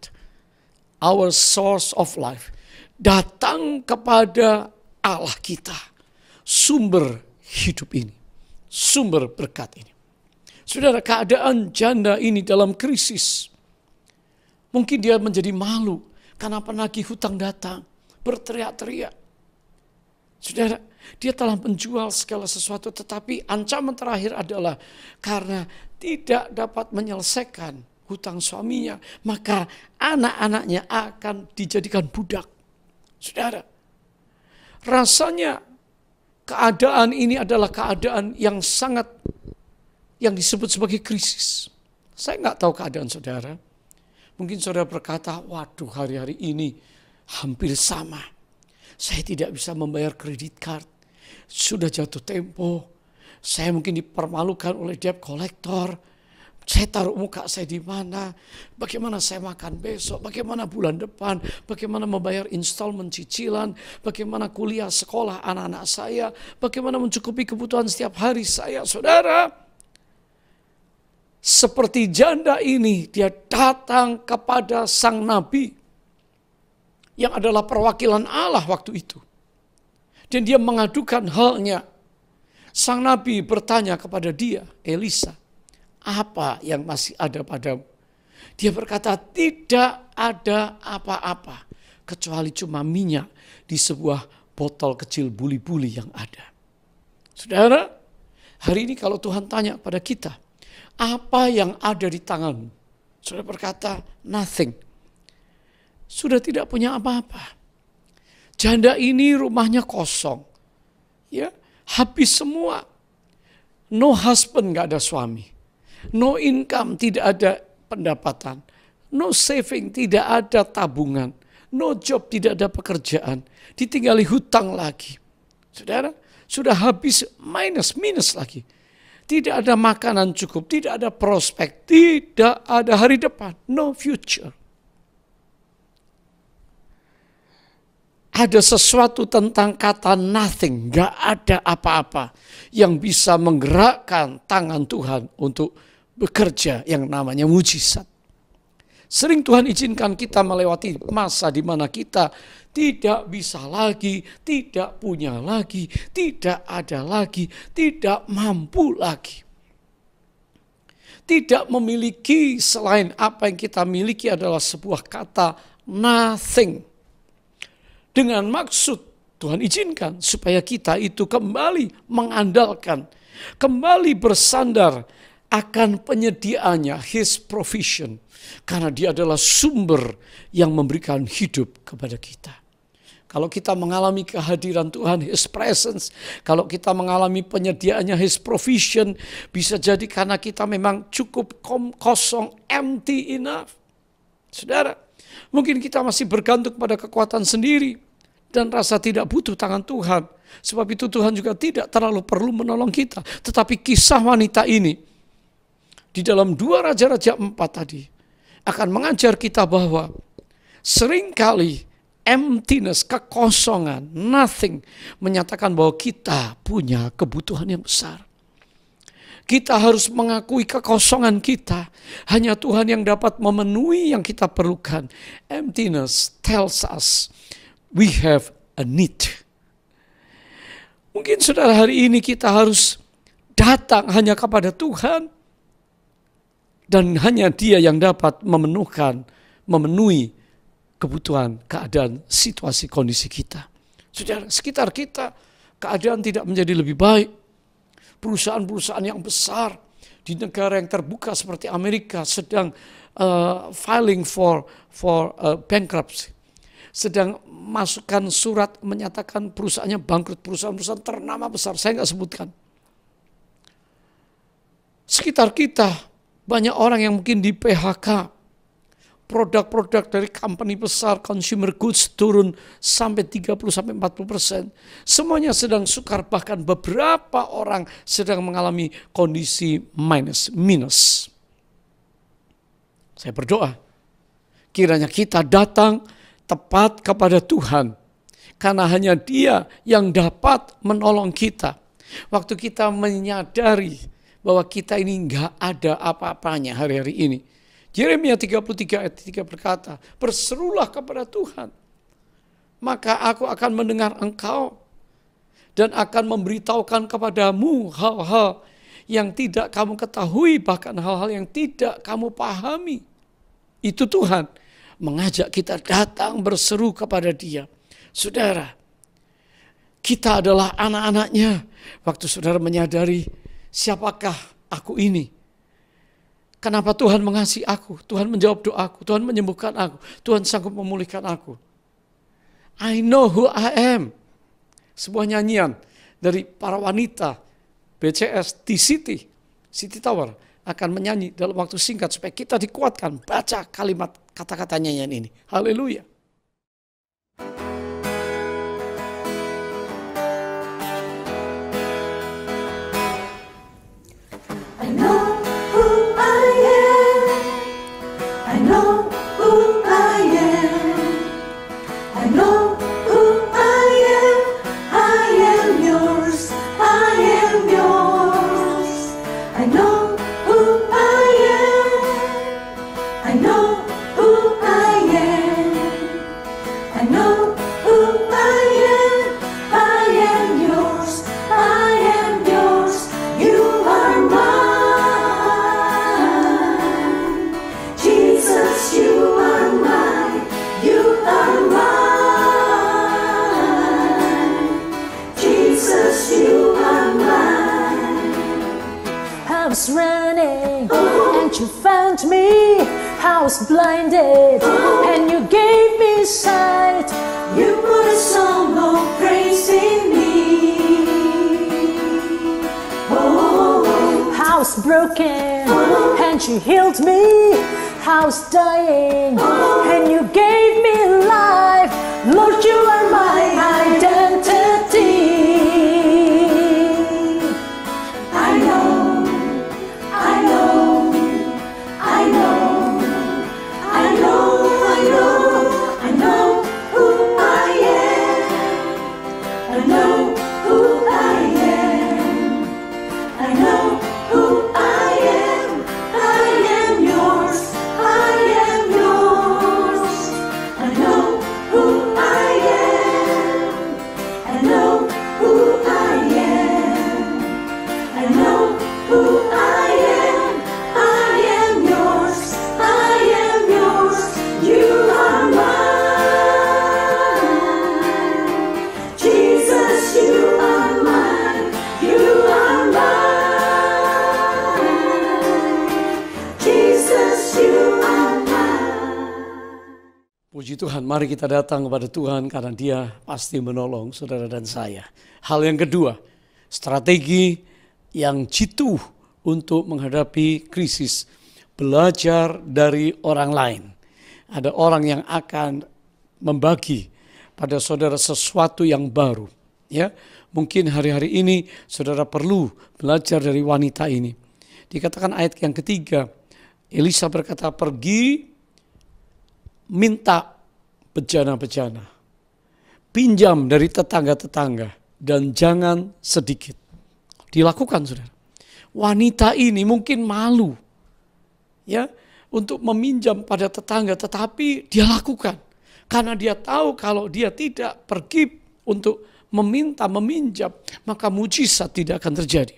our source of life. Datang kepada Allah kita, sumber hidup ini, sumber berkat ini. Saudara, keadaan janda ini dalam krisis, mungkin dia menjadi malu karena penagih hutang datang, berteriak-teriak. Saudara, dia telah menjual segala sesuatu, tetapi ancaman terakhir adalah karena tidak dapat menyelesaikan hutang suaminya, maka anak-anaknya akan dijadikan budak. Saudara, rasanya keadaan ini adalah keadaan yang sangat, yang disebut sebagai krisis. Saya nggak tahu keadaan saudara. Mungkin saudara berkata, waduh, hari-hari ini hampir sama. Saya tidak bisa membayar kredit card, sudah jatuh tempo, saya mungkin dipermalukan oleh debt collector, saya taruh muka saya di mana, bagaimana saya makan besok, bagaimana bulan depan, bagaimana membayar installment cicilan, bagaimana kuliah sekolah anak-anak saya, bagaimana mencukupi kebutuhan setiap hari saya. Saudara, seperti janda ini, dia datang kepada sang nabi, yang adalah perwakilan Allah waktu itu. Dan dia mengadukan halnya. Sang nabi bertanya kepada dia, Elisa, apa yang masih ada padamu? Dia berkata, tidak ada apa-apa, kecuali cuma minyak di sebuah botol kecil buli-buli yang ada. Saudara, hari ini kalau Tuhan tanya kepada kita, apa yang ada di tanganmu? Saudara berkata, nothing. Sudah tidak punya apa-apa. Janda ini rumahnya kosong. Ya, habis semua. No husband, nggak ada suami. No income, tidak ada pendapatan. No saving, tidak ada tabungan. No job, tidak ada pekerjaan. Ditinggali hutang lagi. Saudara, sudah habis minus lagi. Tidak ada makanan cukup, tidak ada prospek, tidak ada hari depan. No future. Ada sesuatu tentang kata nothing, gak ada apa-apa yang bisa menggerakkan tangan Tuhan untuk bekerja yang namanya mujizat. Sering Tuhan izinkan kita melewati masa di mana kita tidak bisa lagi, tidak punya lagi, tidak ada lagi, tidak mampu lagi. Tidak memiliki selain apa yang kita miliki adalah sebuah kata nothing. Dengan maksud Tuhan izinkan supaya kita itu kembali mengandalkan, kembali bersandar akan penyediaannya, His provision. Karena dia adalah sumber yang memberikan hidup kepada kita. Kalau kita mengalami kehadiran Tuhan, His presence, kalau kita mengalami penyediaannya, His provision, bisa jadi karena kita memang cukup kosong, empty enough. Saudara, mungkin kita masih bergantung pada kekuatan sendiri dan rasa tidak butuh tangan Tuhan. Sebab itu Tuhan juga tidak terlalu perlu menolong kita. Tetapi kisah wanita ini di dalam 2 Raja-Raja 4 tadi akan mengajar kita bahwa seringkali emptiness, kekosongan, nothing menyatakan bahwa kita punya kebutuhan yang besar. Kita harus mengakui kekosongan kita. Hanya Tuhan yang dapat memenuhi yang kita perlukan. Emptiness tells us we have a need. Mungkin saudara hari ini kita harus datang hanya kepada Tuhan. Dan hanya Dia yang dapat memenuhi kebutuhan, keadaan, situasi, kondisi kita. Saudara, sekitar kita keadaan tidak menjadi lebih baik. Perusahaan-perusahaan yang besar di negara yang terbuka seperti Amerika sedang filing for bankruptcy. Sedang masukkan surat menyatakan perusahaannya bangkrut. Perusahaan-perusahaan ternama besar, saya nggak sebutkan. Sekitar kita banyak orang yang mungkin di PHK. Produk-produk dari company besar, consumer goods turun sampai 30-40%. Semuanya sedang sukar, bahkan beberapa orang sedang mengalami kondisi minus. Saya berdoa, kiranya kita datang tepat kepada Tuhan. Karena hanya Dia yang dapat menolong kita. Waktu kita menyadari bahwa kita ini enggak ada apa-apanya hari-hari ini. Yeremia 33 ayat 3 berkata, berserulah kepada Tuhan, maka aku akan mendengar engkau dan akan memberitahukan kepadamu hal-hal yang tidak kamu ketahui, bahkan hal-hal yang tidak kamu pahami. Itu Tuhan mengajak kita datang berseru kepada Dia. Saudara, kita adalah anak-anaknya. Waktu saudara menyadari, siapakah aku ini? Kenapa Tuhan mengasihi aku? Tuhan menjawab doaku. Tuhan menyembuhkan aku. Tuhan sanggup memulihkan aku. I know who I am. Sebuah nyanyian dari para wanita BCS di City Tower akan menyanyi dalam waktu singkat supaya kita dikuatkan. Baca kalimat kata-kata nyanyian ini. Haleluya. I know who I am. I know who I am. I know who I am. I am yours. I am yours. I know who I am. I know who I am. I know who I am. I am yours. I am yours. You are mine. Jesus, you are mine. You are mine. Jesus, you are mine. I was running and you found me. I was blinded and you gave me sight. You put a song of praise in me. Oh. was broken and you healed me. I was dying and you gave me life. Lord, you are my identity. I know, I know, I know, I know, I know, I know who I am. I know who I am. I know who I am. I am yours. I am yours. I know who I am. I know who I am. I know who I am. I am yours. I am yours. You are mine. Jesus, you are mine. You are mine. Jesus, you are mine. Puji Tuhan, mari kita datang kepada Tuhan karena Dia pasti menolong saudara dan saya. Hal yang kedua, strategi yang jitu untuk menghadapi krisis, belajar dari orang lain. Ada orang yang akan membagi pada saudara sesuatu yang baru. Ya, mungkin hari-hari ini saudara perlu belajar dari wanita ini. Dikatakan ayat yang ketiga, Elisa berkata, pergi minta bejana-bejana, pinjam dari tetangga-tetangga, dan jangan sedikit. Dilakukan, saudara. Wanita ini mungkin malu, ya, untuk meminjam pada tetangga, tetapi dia lakukan karena dia tahu kalau dia tidak pergi untuk meminjam, maka mujizat tidak akan terjadi.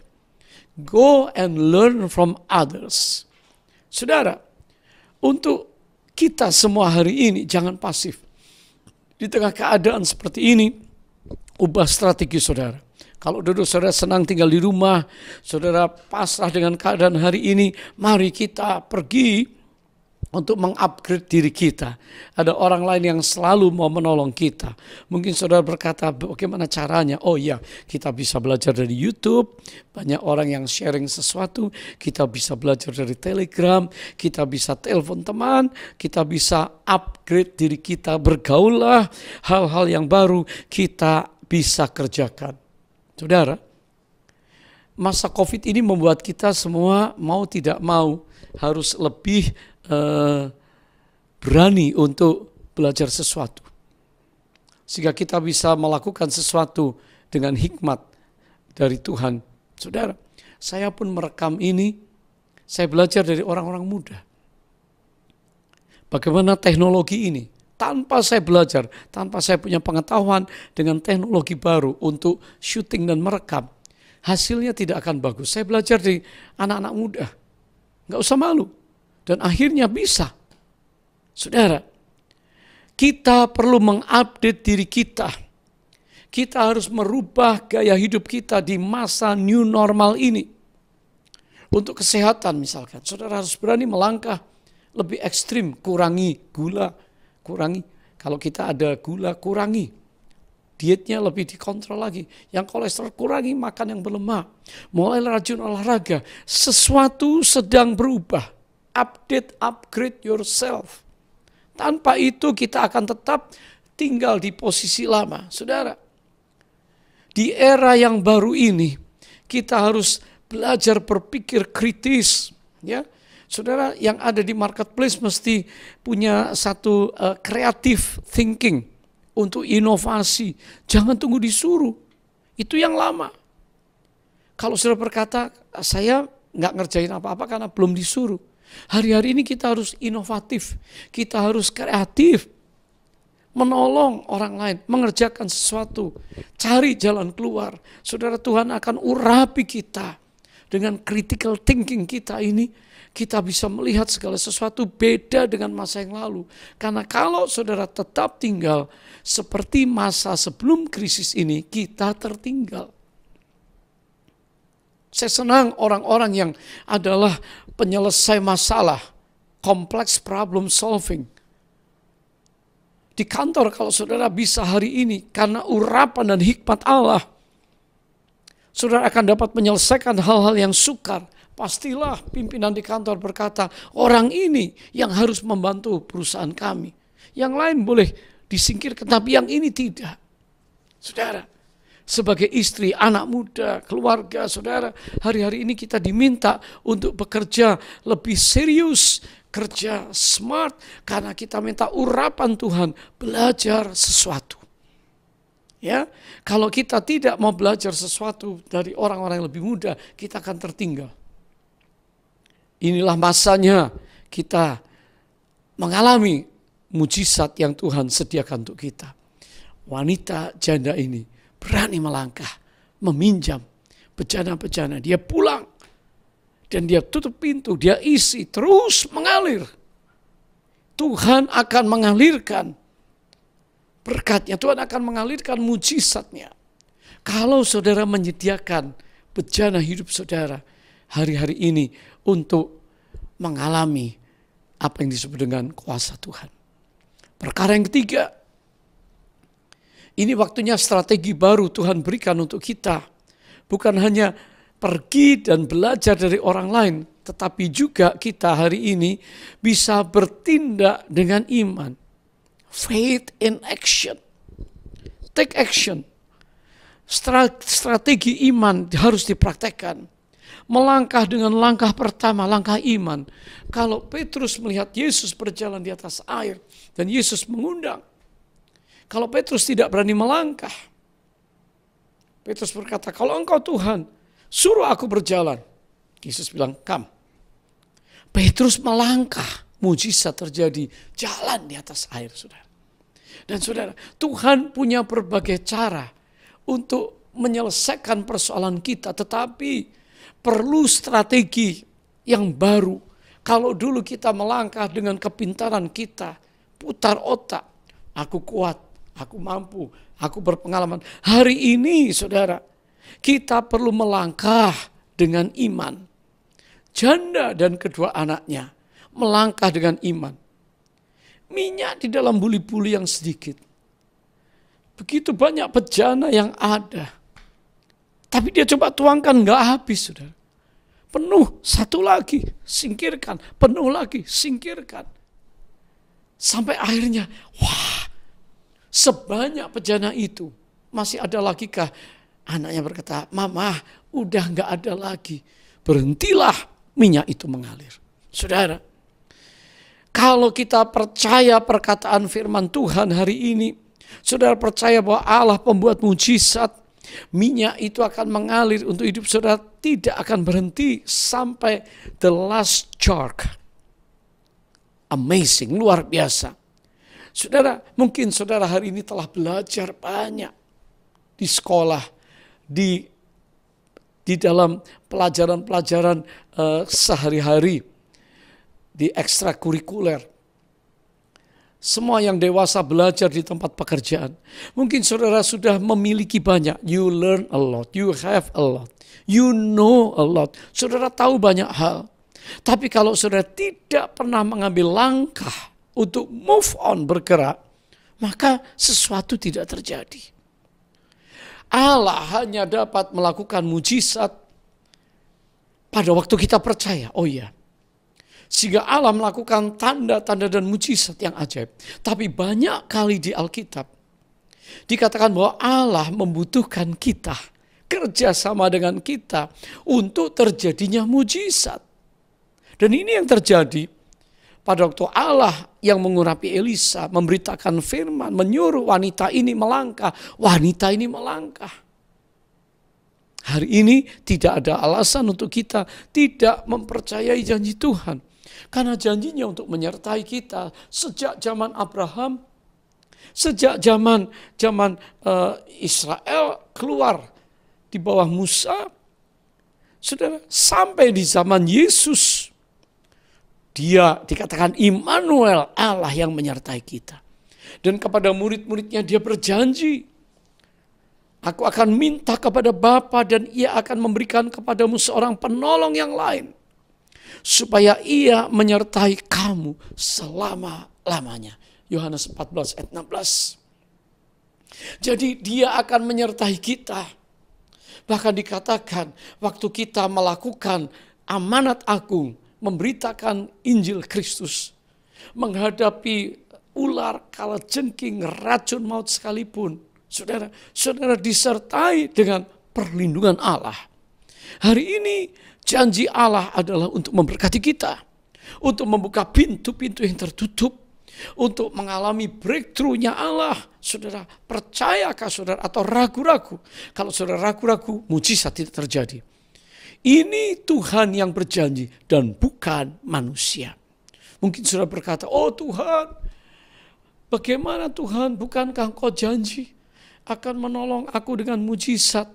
Go and learn from others. Saudara, untuk kita semua hari ini jangan pasif. Di tengah keadaan seperti ini, ubah strategi saudara. Kalau dulu saudara senang tinggal di rumah, saudara pasrah dengan keadaan hari ini, mari kita pergi untuk mengupgrade diri kita. Ada orang lain yang selalu mau menolong kita. Mungkin saudara berkata, bagaimana caranya? Oh ya, kita bisa belajar dari YouTube. Banyak orang yang sharing sesuatu. Kita bisa belajar dari Telegram. Kita bisa telepon teman. Kita bisa upgrade diri kita. Bergaullah hal-hal yang baru kita bisa kerjakan. Saudara, masa COVID ini membuat kita semua mau tidak mau harus lebih berani untuk belajar sesuatu. Sehingga kita bisa melakukan sesuatu dengan hikmat dari Tuhan. Saudara, saya pun merekam ini, saya belajar dari orang-orang muda. Bagaimana teknologi ini, tanpa saya belajar, tanpa saya punya pengetahuan dengan teknologi baru untuk syuting dan merekam, hasilnya tidak akan bagus. Saya belajar dari anak-anak muda, nggak usah malu. Dan akhirnya bisa. Saudara, kita perlu mengupdate diri kita. Kita harus merubah gaya hidup kita di masa new normal ini. Untuk kesehatan misalkan, saudara harus berani melangkah lebih ekstrim. Kurangi gula, kurangi. Kalau kita ada gula, kurangi. Dietnya lebih dikontrol lagi. Yang kolesterol kurangi, makan yang berlemak. Mulai rajin olahraga. Sesuatu sedang berubah. Upgrade yourself. Tanpa itu kita akan tetap tinggal di posisi lama. Saudara, di era yang baru ini, kita harus belajar berpikir kritis. Ya, saudara, yang ada di marketplace mesti punya satu creative thinking untuk inovasi. Jangan tunggu disuruh. Itu yang lama. Kalau saudara berkata, saya nggak ngerjain apa-apa karena belum disuruh. Hari-hari ini kita harus inovatif, kita harus kreatif, menolong orang lain, mengerjakan sesuatu, cari jalan keluar. Saudara, Tuhan akan urapi kita dengan critical thinking kita ini. Kita bisa melihat segala sesuatu beda dengan masa yang lalu. Karena kalau saudara tetap tinggal seperti masa sebelum krisis ini, kita tertinggal. Saya senang orang-orang yang adalah penyelesai masalah, complex problem solving. Di kantor kalau saudara bisa hari ini, karena urapan dan hikmat Allah, saudara akan dapat menyelesaikan hal-hal yang sukar. Pastilah pimpinan di kantor berkata, orang ini yang harus membantu perusahaan kami. Yang lain boleh disingkirkan, tapi yang ini tidak. Saudara, sebagai istri, anak muda, keluarga, saudara, hari-hari ini kita diminta untuk bekerja lebih serius, kerja smart, karena kita minta urapan Tuhan, belajar sesuatu. Ya, kalau kita tidak mau belajar sesuatu dari orang-orang yang lebih muda, kita akan tertinggal. Inilah masanya kita mengalami mujizat yang Tuhan sediakan untuk kita. Wanita janda ini berani melangkah, meminjam bejana-bejana. Dia pulang dan dia tutup pintu, dia isi, terus mengalir. Tuhan akan mengalirkan berkatnya, Tuhan akan mengalirkan mujizatnya. Kalau saudara menyediakan bejana hidup saudara hari-hari ini untuk mengalami apa yang disebut dengan kuasa Tuhan. Perkara yang ketiga, ini waktunya strategi baru Tuhan berikan untuk kita. Bukan hanya pergi dan belajar dari orang lain, tetapi juga kita hari ini bisa bertindak dengan iman. Faith in action. Take action. Strategi iman harus dipraktekkan. Melangkah dengan langkah pertama, langkah iman. Kalau Petrus melihat Yesus berjalan di atas air dan Yesus mengundang, kalau Petrus tidak berani melangkah, Petrus berkata, kalau engkau Tuhan, suruh aku berjalan. Yesus bilang, come. Petrus melangkah, mujizat terjadi, jalan di atas air, saudara. Dan saudara, Tuhan punya berbagai cara untuk menyelesaikan persoalan kita, tetapi perlu strategi yang baru. Kalau dulu kita melangkah dengan kepintaran kita, putar otak, aku kuat, aku mampu, aku berpengalaman. Hari ini saudara, kita perlu melangkah dengan iman. Janda dan kedua anaknya melangkah dengan iman. Minyak di dalam buli-buli yang sedikit. Begitu banyak bejana yang ada. Tapi dia coba tuangkan, gak habis saudara. Penuh, satu lagi, singkirkan. Penuh lagi, singkirkan. Sampai akhirnya, wah, sebanyak bejana itu, masih ada lagi kah? Anaknya berkata, mama, udah gak ada lagi. Berhentilah minyak itu mengalir. Saudara, kalau kita percaya perkataan firman Tuhan hari ini, saudara percaya bahwa Allah pembuat mujizat, minyak itu akan mengalir untuk hidup saudara, tidak akan berhenti sampai the last jar. Amazing, luar biasa. Saudara, mungkin saudara hari ini telah belajar banyak di sekolah, di dalam pelajaran-pelajaran sehari-hari, di ekstrakurikuler. Semua yang dewasa belajar di tempat pekerjaan. Mungkin saudara sudah memiliki banyak. You learn a lot, you have a lot, you know a lot. Saudara tahu banyak hal. Tapi kalau saudara tidak pernah mengambil langkah untuk move on, bergerak, maka sesuatu tidak terjadi. Allah hanya dapat melakukan mujizat pada waktu kita percaya. Oh iya. Sehingga Allah melakukan tanda-tanda dan mujizat yang ajaib. Tapi banyak kali di Alkitab dikatakan bahwa Allah membutuhkan kita, kerjasama dengan kita untuk terjadinya mujizat. Dan ini yang terjadi pada waktu Allah yang mengurapi Elisa, memberitakan firman, menyuruh wanita ini melangkah. Wanita ini melangkah. Hari ini tidak ada alasan untuk kita tidak mempercayai janji Tuhan. Karena janjinya untuk menyertai kita sejak zaman Abraham, sejak zaman Israel keluar di bawah Musa, saudara, sampai di zaman Yesus. Dia dikatakan Immanuel, Allah yang menyertai kita. Dan kepada murid-muridnya dia berjanji, aku akan minta kepada Bapa dan ia akan memberikan kepadamu seorang penolong yang lain. Supaya ia menyertai kamu selama-lamanya. Yohanes 14 ayat 16. Jadi dia akan menyertai kita. Bahkan dikatakan waktu kita melakukan amanat agung, memberitakan Injil Kristus, menghadapi ular, kalajengking, racun maut sekalipun, saudara disertai dengan perlindungan Allah. Hari ini janji Allah adalah untuk memberkati kita, untuk membuka pintu-pintu yang tertutup, untuk mengalami breakthrough-nya Allah. Saudara, percayakah saudara atau ragu-ragu? Kalau saudara ragu-ragu, mujizat tidak terjadi. Ini Tuhan yang berjanji dan bukan manusia. Mungkin saudara berkata, oh Tuhan, bagaimana Tuhan, bukankah Engkau janji akan menolong aku dengan mujizat?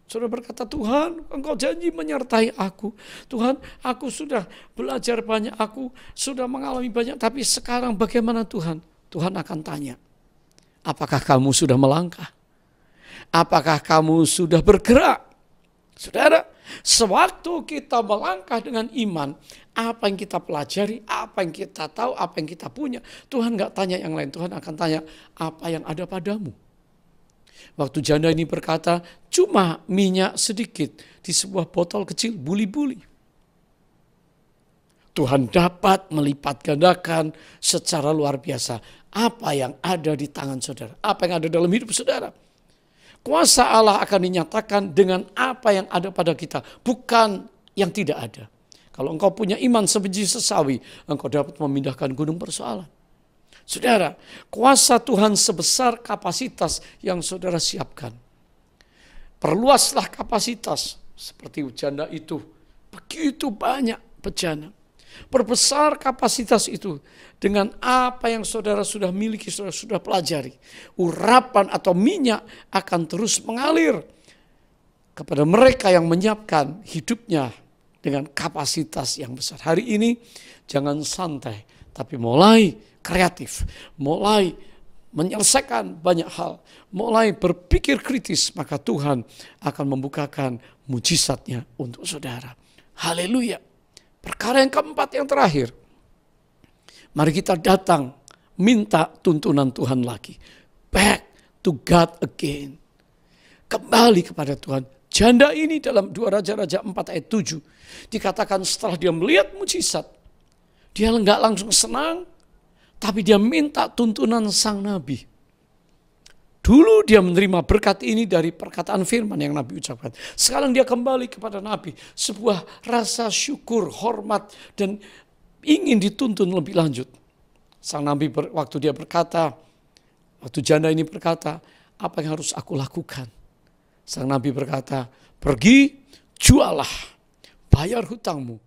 Saudara berkata, Tuhan, Engkau janji menyertai aku. Tuhan, aku sudah belajar banyak, aku sudah mengalami banyak, tapi sekarang bagaimana Tuhan? Tuhan akan tanya, apakah kamu sudah melangkah? Apakah kamu sudah bergerak? Saudara, sewaktu kita melangkah dengan iman, apa yang kita pelajari, apa yang kita tahu, apa yang kita punya, Tuhan gak tanya yang lain, Tuhan akan tanya apa yang ada padamu. Waktu janda ini berkata, cuma minyak sedikit di sebuah botol kecil, buli-buli. Tuhan dapat melipat gandakan secara luar biasa apa yang ada di tangan saudara, apa yang ada dalam hidup saudara. Kuasa Allah akan dinyatakan dengan apa yang ada pada kita, bukan yang tidak ada. Kalau engkau punya iman sebiji sesawi, engkau dapat memindahkan gunung persoalan. Saudara, kuasa Tuhan sebesar kapasitas yang saudara siapkan. Perluaslah kapasitas seperti janda itu. Begitu banyak bejana. Perbesar kapasitas itu dengan apa yang saudara sudah miliki, saudara sudah pelajari. Urapan atau minyak akan terus mengalir kepada mereka yang menyiapkan hidupnya dengan kapasitas yang besar. Hari ini jangan santai, tapi mulai kreatif, mulai menyelesaikan banyak hal, mulai berpikir kritis, maka Tuhan akan membukakan mujizatnya untuk saudara. Haleluya. Perkara yang keempat, yang terakhir, mari kita datang minta tuntunan Tuhan lagi. Back to God again. Kembali kepada Tuhan. Janda ini dalam 2 Raja-Raja 4 ayat 7 dikatakan setelah dia melihat mujizat, dia enggak langsung senang, tapi dia minta tuntunan sang nabi. Dulu dia menerima berkat ini dari perkataan firman yang Nabi ucapkan. Sekarang dia kembali kepada Nabi. Sebuah rasa syukur, hormat, dan ingin dituntun lebih lanjut. Sang Nabi waktu dia berkata, waktu janda ini berkata, apa yang harus aku lakukan? Sang Nabi berkata, pergi, jualah, bayar hutangmu,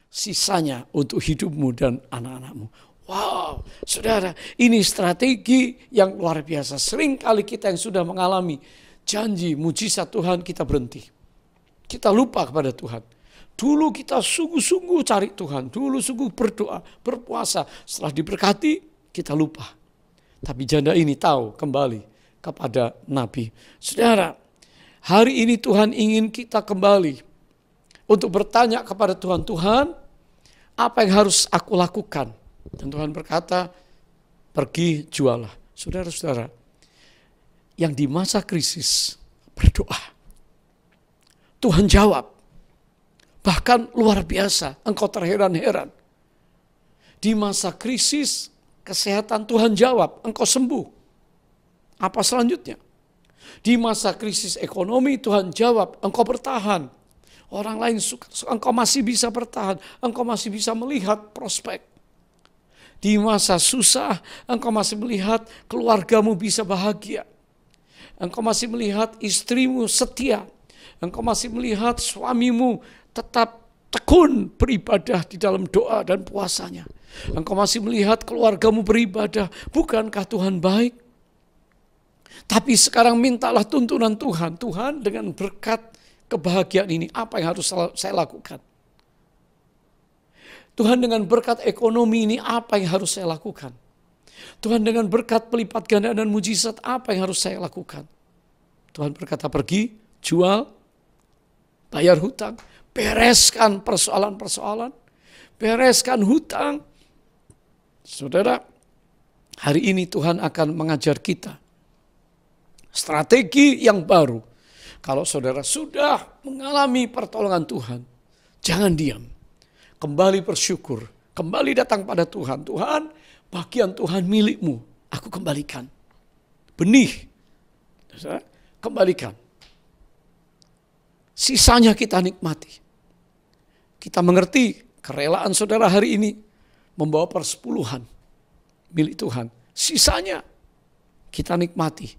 sisanya untuk hidupmu dan anak-anakmu. Wow, saudara, ini strategi yang luar biasa. Sering kali kita yang sudah mengalami janji, mujizat Tuhan, kita berhenti. Kita lupa kepada Tuhan. Dulu kita sungguh-sungguh cari Tuhan. Dulu sungguh berdoa, berpuasa. Setelah diberkati, kita lupa. Tapi janda ini tahu kembali kepada Nabi. Saudara, hari ini Tuhan ingin kita kembali untuk bertanya kepada Tuhan. Tuhan, apa yang harus aku lakukan? Dan Tuhan berkata, pergi jualah. Saudara-saudara, yang di masa krisis berdoa, Tuhan jawab. Bahkan luar biasa, engkau terheran-heran. Di masa krisis kesehatan Tuhan jawab, engkau sembuh. Apa selanjutnya? Di masa krisis ekonomi Tuhan jawab, engkau bertahan. Orang lain suka, engkau masih bisa bertahan, engkau masih bisa melihat prospek. Di masa susah, engkau masih melihat keluargamu bisa bahagia. Engkau masih melihat istrimu setia. Engkau masih melihat suamimu tetap tekun beribadah di dalam doa dan puasanya. Engkau masih melihat keluargamu beribadah. Bukankah Tuhan baik? Tapi sekarang mintalah tuntunan Tuhan. Tuhan, dengan berkat kebahagiaan ini, apa yang harus saya lakukan? Tuhan, dengan berkat ekonomi ini apa yang harus saya lakukan? Tuhan, dengan berkat pelipat gandaan dan mujizat apa yang harus saya lakukan? Tuhan berkata, pergi, jual, bayar hutang, bereskan persoalan-persoalan, bereskan hutang. Saudara, hari ini Tuhan akan mengajar kita strategi yang baru. Kalau saudara sudah mengalami pertolongan Tuhan, jangan diam. Kembali bersyukur, kembali datang pada Tuhan. Tuhan, bagian Tuhan milikmu, aku kembalikan. Benih, kembalikan. Sisanya kita nikmati. Kita mengerti kerelaan saudara hari ini membawa persepuluhan milik Tuhan. Sisanya kita nikmati.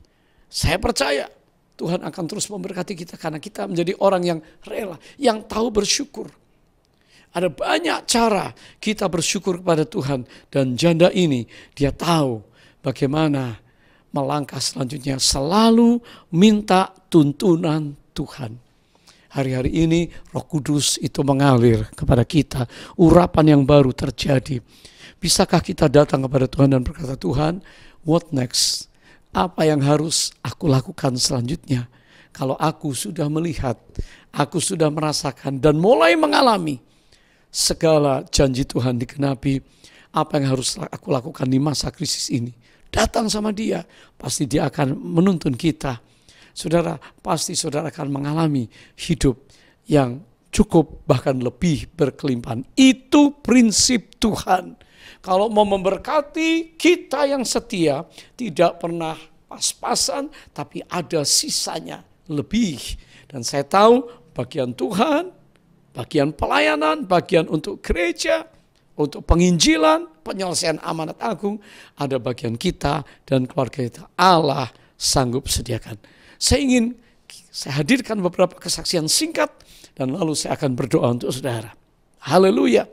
Saya percaya Tuhan akan terus memberkati kita karena kita menjadi orang yang rela, yang tahu bersyukur. Ada banyak cara kita bersyukur kepada Tuhan, dan janda ini dia tahu bagaimana melangkah selanjutnya, selalu minta tuntunan Tuhan. Hari-hari ini Roh Kudus itu mengalir kepada kita, urapan yang baru terjadi. Bisakah kita datang kepada Tuhan dan berkata, Tuhan, what next? Apa yang harus aku lakukan selanjutnya? Kalau aku sudah melihat, aku sudah merasakan dan mulai mengalami segala janji Tuhan digenapi, apa yang harus aku lakukan di masa krisis ini? Datang sama Dia, pasti Dia akan menuntun kita. Saudara, pasti saudara akan mengalami hidup yang cukup, bahkan lebih berkelimpahan. Itu prinsip Tuhan. Kalau mau memberkati kita yang setia, tidak pernah pas-pasan, tapi ada sisanya lebih. Dan saya tahu bagian Tuhan, bagian pelayanan, bagian untuk gereja, untuk penginjilan, penyelesaian amanat agung, ada bagian kita dan keluarga kita. Allah sanggup sediakan. Saya hadirkan beberapa kesaksian singkat, dan lalu saya akan berdoa untuk saudara. Haleluya.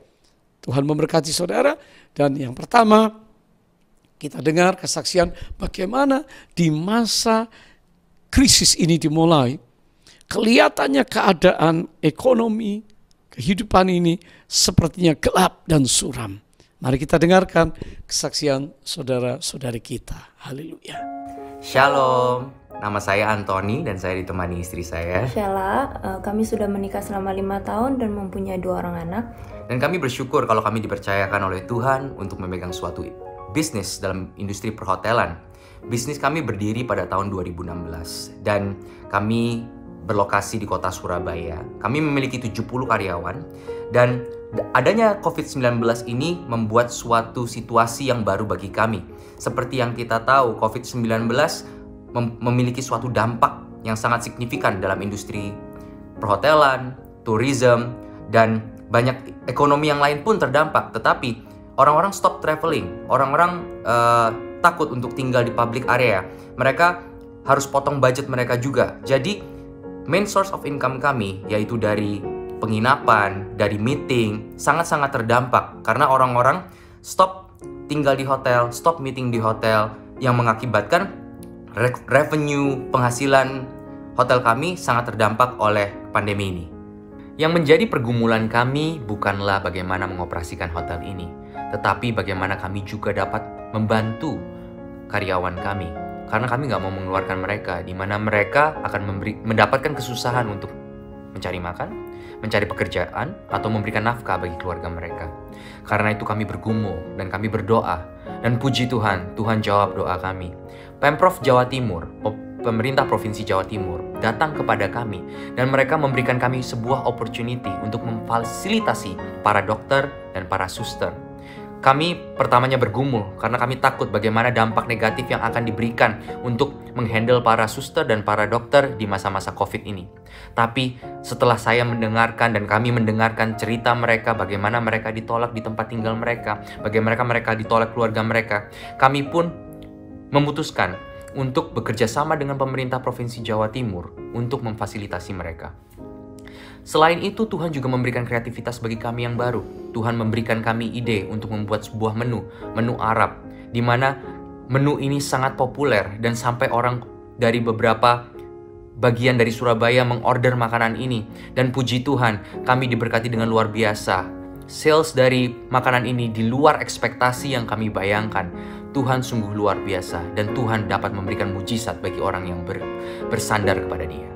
Tuhan memberkati saudara. Dan yang pertama, kita dengar kesaksian bagaimana di masa krisis ini dimulai, kelihatannya keadaan ekonomi, kehidupan ini sepertinya gelap dan suram. Mari kita dengarkan kesaksian saudara-saudari kita. Haleluya. Shalom, nama saya Anthony dan saya ditemani istri saya Sheila. Kami sudah menikah selama 5 tahun dan mempunyai 2 orang anak. Dan kami bersyukur kalau kami dipercayakan oleh Tuhan untuk memegang suatu bisnis dalam industri perhotelan. Bisnis kami berdiri pada tahun 2016 dan kami berlokasi di kota Surabaya. Kami memiliki 70 karyawan dan adanya COVID-19 ini membuat suatu situasi yang baru bagi kami. Seperti yang kita tahu, COVID-19 memiliki suatu dampak yang sangat signifikan dalam industri perhotelan, tourism, dan banyak ekonomi yang lain pun terdampak. Tetapi orang-orang stop traveling, orang-orang takut untuk tinggal di public area. Mereka harus potong budget mereka juga. Jadi main source of income kami, yaitu dari penginapan, dari meeting, sangat-sangat terdampak. Karena orang-orang stop tinggal di hotel, stop meeting di hotel, yang mengakibatkan revenue, penghasilan hotel kami sangat terdampak oleh pandemi ini. Yang menjadi pergumulan kami bukanlah bagaimana mengoperasikan hotel ini, tetapi bagaimana kami juga dapat membantu karyawan kami. Karena kami nggak mau mengeluarkan mereka, di mana mereka akan mendapatkan kesusahan untuk mencari makan, mencari pekerjaan, atau memberikan nafkah bagi keluarga mereka. Karena itu kami bergumul dan kami berdoa. Dan puji Tuhan, Tuhan jawab doa kami. Pemprov Jawa Timur, pemerintah Provinsi Jawa Timur, datang kepada kami dan mereka memberikan kami sebuah opportunity untuk memfasilitasi para dokter dan para suster. Kami pertamanya bergumul karena kami takut bagaimana dampak negatif yang akan diberikan untuk menghandle para suster dan para dokter di masa-masa COVID ini. Tapi setelah saya mendengarkan dan kami mendengarkan cerita mereka, bagaimana mereka ditolak di tempat tinggal mereka, bagaimana mereka ditolak keluarga mereka, kami pun memutuskan untuk bekerja sama dengan pemerintah Provinsi Jawa Timur untuk memfasilitasi mereka. Selain itu, Tuhan juga memberikan kreativitas bagi kami yang baru. Tuhan memberikan kami ide untuk membuat sebuah menu Arab, di mana menu ini sangat populer dan sampai orang dari beberapa bagian dari Surabaya mengorder makanan ini. Dan puji Tuhan, kami diberkati dengan luar biasa. Sales dari makanan ini di luar ekspektasi yang kami bayangkan. Tuhan sungguh luar biasa dan Tuhan dapat memberikan mujizat bagi orang yang bersandar kepada Dia.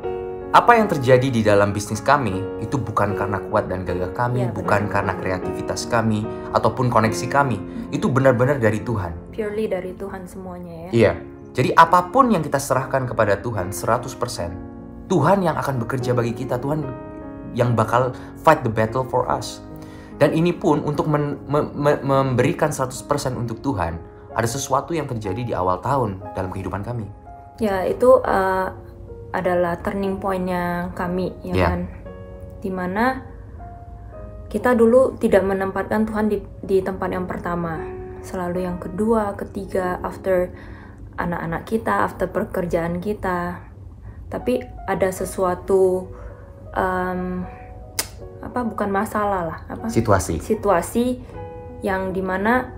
Apa yang terjadi di dalam bisnis kami itu bukan karena kuat dan gagah kami, bukan karena kreativitas kami ataupun koneksi kami. Itu benar-benar dari Tuhan. Purely dari Tuhan semuanya ya. Iya. Jadi apapun yang kita serahkan kepada Tuhan 100%, Tuhan yang akan bekerja bagi kita, Tuhan yang bakal fight the battle for us. Dan ini pun untuk memberikan 100% untuk Tuhan, ada sesuatu yang terjadi di awal tahun dalam kehidupan kami. Ya, itu adalah turning point-nya kami, ya kan? Dimana kita dulu tidak menempatkan Tuhan di tempat yang pertama, selalu yang kedua, ketiga, after anak-anak kita, after pekerjaan kita. Tapi ada sesuatu bukan masalah lah, situasi yang dimana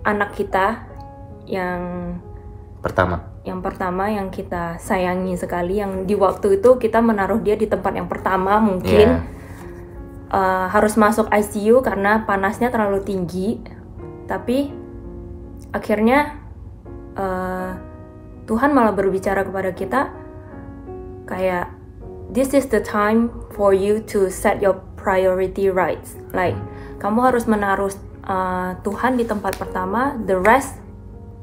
anak kita yang pertama yang kita sayangi sekali, yang di waktu itu kita menaruh dia di tempat yang pertama mungkin, harus masuk ICU karena panasnya terlalu tinggi. Tapi akhirnya Tuhan malah berbicara kepada kita kayak, this is the time for you to set your priority right. Like, kamu harus menaruh Tuhan di tempat pertama, the rest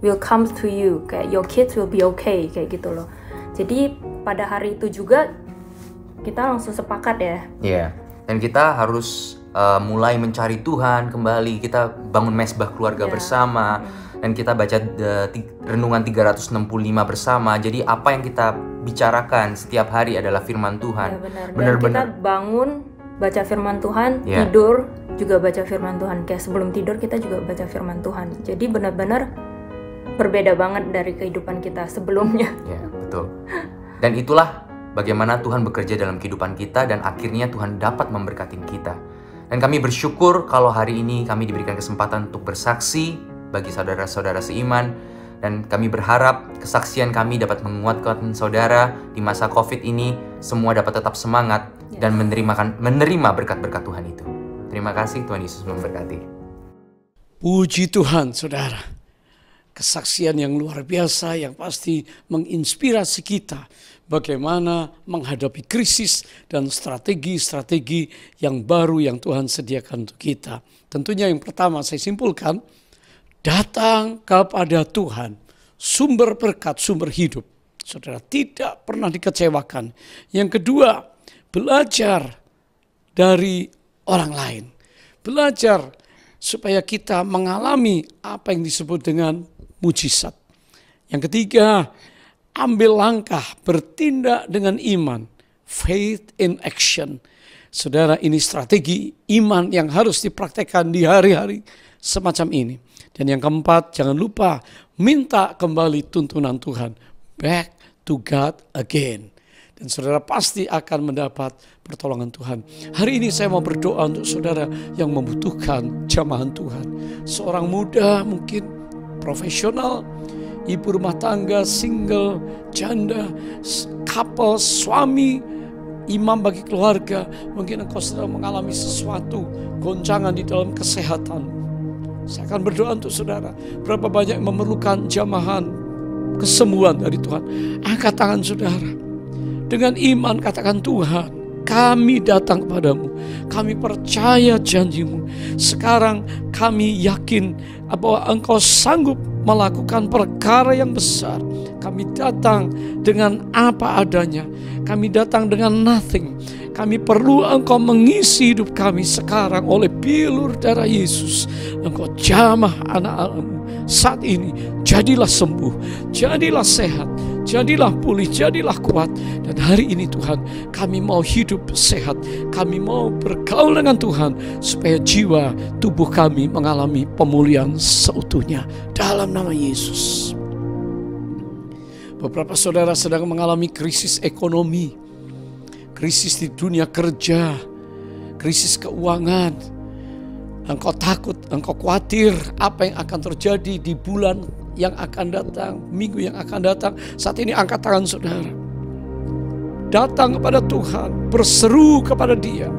will come to you. Kayak your kids will be okay, kayak gitu loh. Jadi pada hari itu juga kita langsung sepakat ya. Iya. Dan kita harus mulai mencari Tuhan kembali. Kita bangun mesbah keluarga bersama. Dan kita baca renungan 365 bersama. Jadi apa yang kita bicarakan setiap hari adalah firman Tuhan. Ya, benar. Dan kita bangun baca firman Tuhan, tidur juga baca firman Tuhan. Kayak sebelum tidur kita juga baca firman Tuhan. Jadi benar-benar berbeda banget dari kehidupan kita sebelumnya. Ya, betul. Dan itulah bagaimana Tuhan bekerja dalam kehidupan kita, dan akhirnya Tuhan dapat memberkati kita. Dan kami bersyukur kalau hari ini kami diberikan kesempatan untuk bersaksi bagi saudara-saudara seiman, dan kami berharap kesaksian kami dapat menguatkan saudara di masa COVID ini, semua dapat tetap semangat dan menerima berkat-berkat Tuhan itu. Terima kasih, Tuhan Yesus memberkati. Puji Tuhan, saudara. Kesaksian yang luar biasa yang pasti menginspirasi kita bagaimana menghadapi krisis dan strategi-strategi yang baru yang Tuhan sediakan untuk kita. Tentunya yang pertama saya simpulkan, datang kepada Tuhan, sumber berkat, sumber hidup. Saudara tidak pernah dikecewakan. Yang kedua, belajar dari orang lain. Belajar supaya kita mengalami apa yang disebut dengan mujizat. Yang ketiga, ambil langkah, bertindak dengan iman. Faith in action. Saudara, ini strategi iman yang harus dipraktekkan di hari-hari semacam ini. Dan yang keempat, jangan lupa minta kembali tuntunan Tuhan. Back to God again. Dan saudara pasti akan mendapat pertolongan Tuhan. Hari ini saya mau berdoa untuk saudara yang membutuhkan jamahan Tuhan. Seorang muda mungkin profesional, ibu rumah tangga, single, janda, couple, suami, imam bagi keluarga. Mungkin engkau sedang mengalami sesuatu goncangan di dalam kesehatan. Saya akan berdoa untuk saudara. Berapa banyak yang memerlukan jamahan kesembuhan dari Tuhan. Angkat tangan saudara. Dengan iman katakan, Tuhan, kami datang kepadamu. Kami percaya janjimu. Sekarang kami yakin bahwa engkau sanggup melakukan perkara yang besar. Kami datang dengan apa adanya. Kami datang dengan nothing. Kami perlu engkau mengisi hidup kami sekarang oleh bilur darah Yesus. Engkau jamah anak-anakmu saat ini. Jadilah sembuh, jadilah sehat, jadilah pulih, jadilah kuat. Dan hari ini Tuhan, kami mau hidup sehat. Kami mau bergaul dengan Tuhan supaya jiwa tubuh kami mengalami pemulihan seutuhnya. Dalam nama Yesus. Beberapa saudara sedang mengalami krisis ekonomi, krisis di dunia kerja, krisis keuangan. Engkau takut, engkau khawatir apa yang akan terjadi di bulan yang akan datang, minggu yang akan datang. Saat ini angkat tangan saudara. Datang kepada Tuhan, berseru kepada Dia.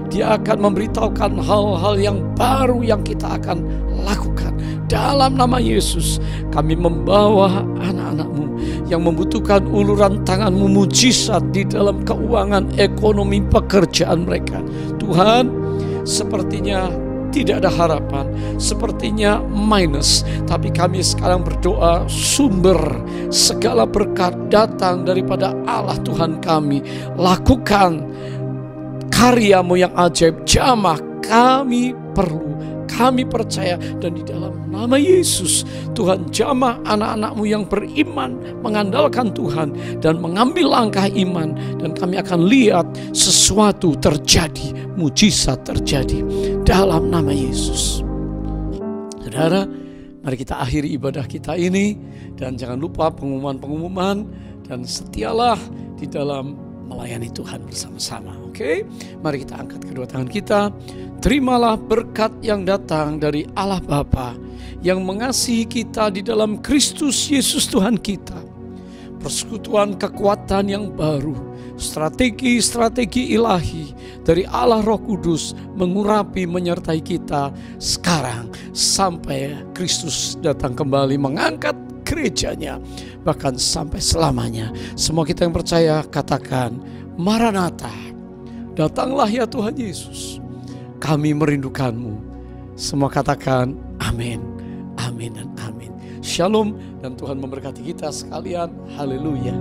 Dia akan memberitahukan hal-hal yang baru yang kita akan lakukan. Dalam nama Yesus, kami membawa anak-anak-Mu yang membutuhkan uluran tangan-Mu mujizat di dalam keuangan, ekonomi, pekerjaan mereka. Tuhan, sepertinya tidak ada harapan, sepertinya minus. Tapi kami sekarang berdoa, sumber segala berkat datang daripada Allah Tuhan kami. Lakukan karya-Mu yang ajaib, jamah kami perlu, kami percaya, dan di dalam nama Yesus Tuhan jamah anak-anak-Mu yang beriman, mengandalkan Tuhan dan mengambil langkah iman, dan kami akan lihat sesuatu terjadi, mujizat terjadi dalam nama Yesus. Saudara, mari kita akhiri ibadah kita ini, dan jangan lupa pengumuman-pengumuman, dan setialah di dalam melayani Tuhan bersama-sama. Oke, mari kita angkat kedua tangan kita. Terimalah berkat yang datang dari Allah Bapa yang mengasihi kita di dalam Kristus Yesus Tuhan kita. Persekutuan kekuatan yang baru, strategi-strategi ilahi dari Allah Roh Kudus mengurapi menyertai kita sekarang sampai Kristus datang kembali mengangkat gerejanya, bahkan sampai selamanya. Semua kita yang percaya katakan, Maranatha, datanglah ya Tuhan Yesus, kami merindukan-Mu. Semua katakan amin, amin dan amin. Shalom, dan Tuhan memberkati kita sekalian. Haleluya.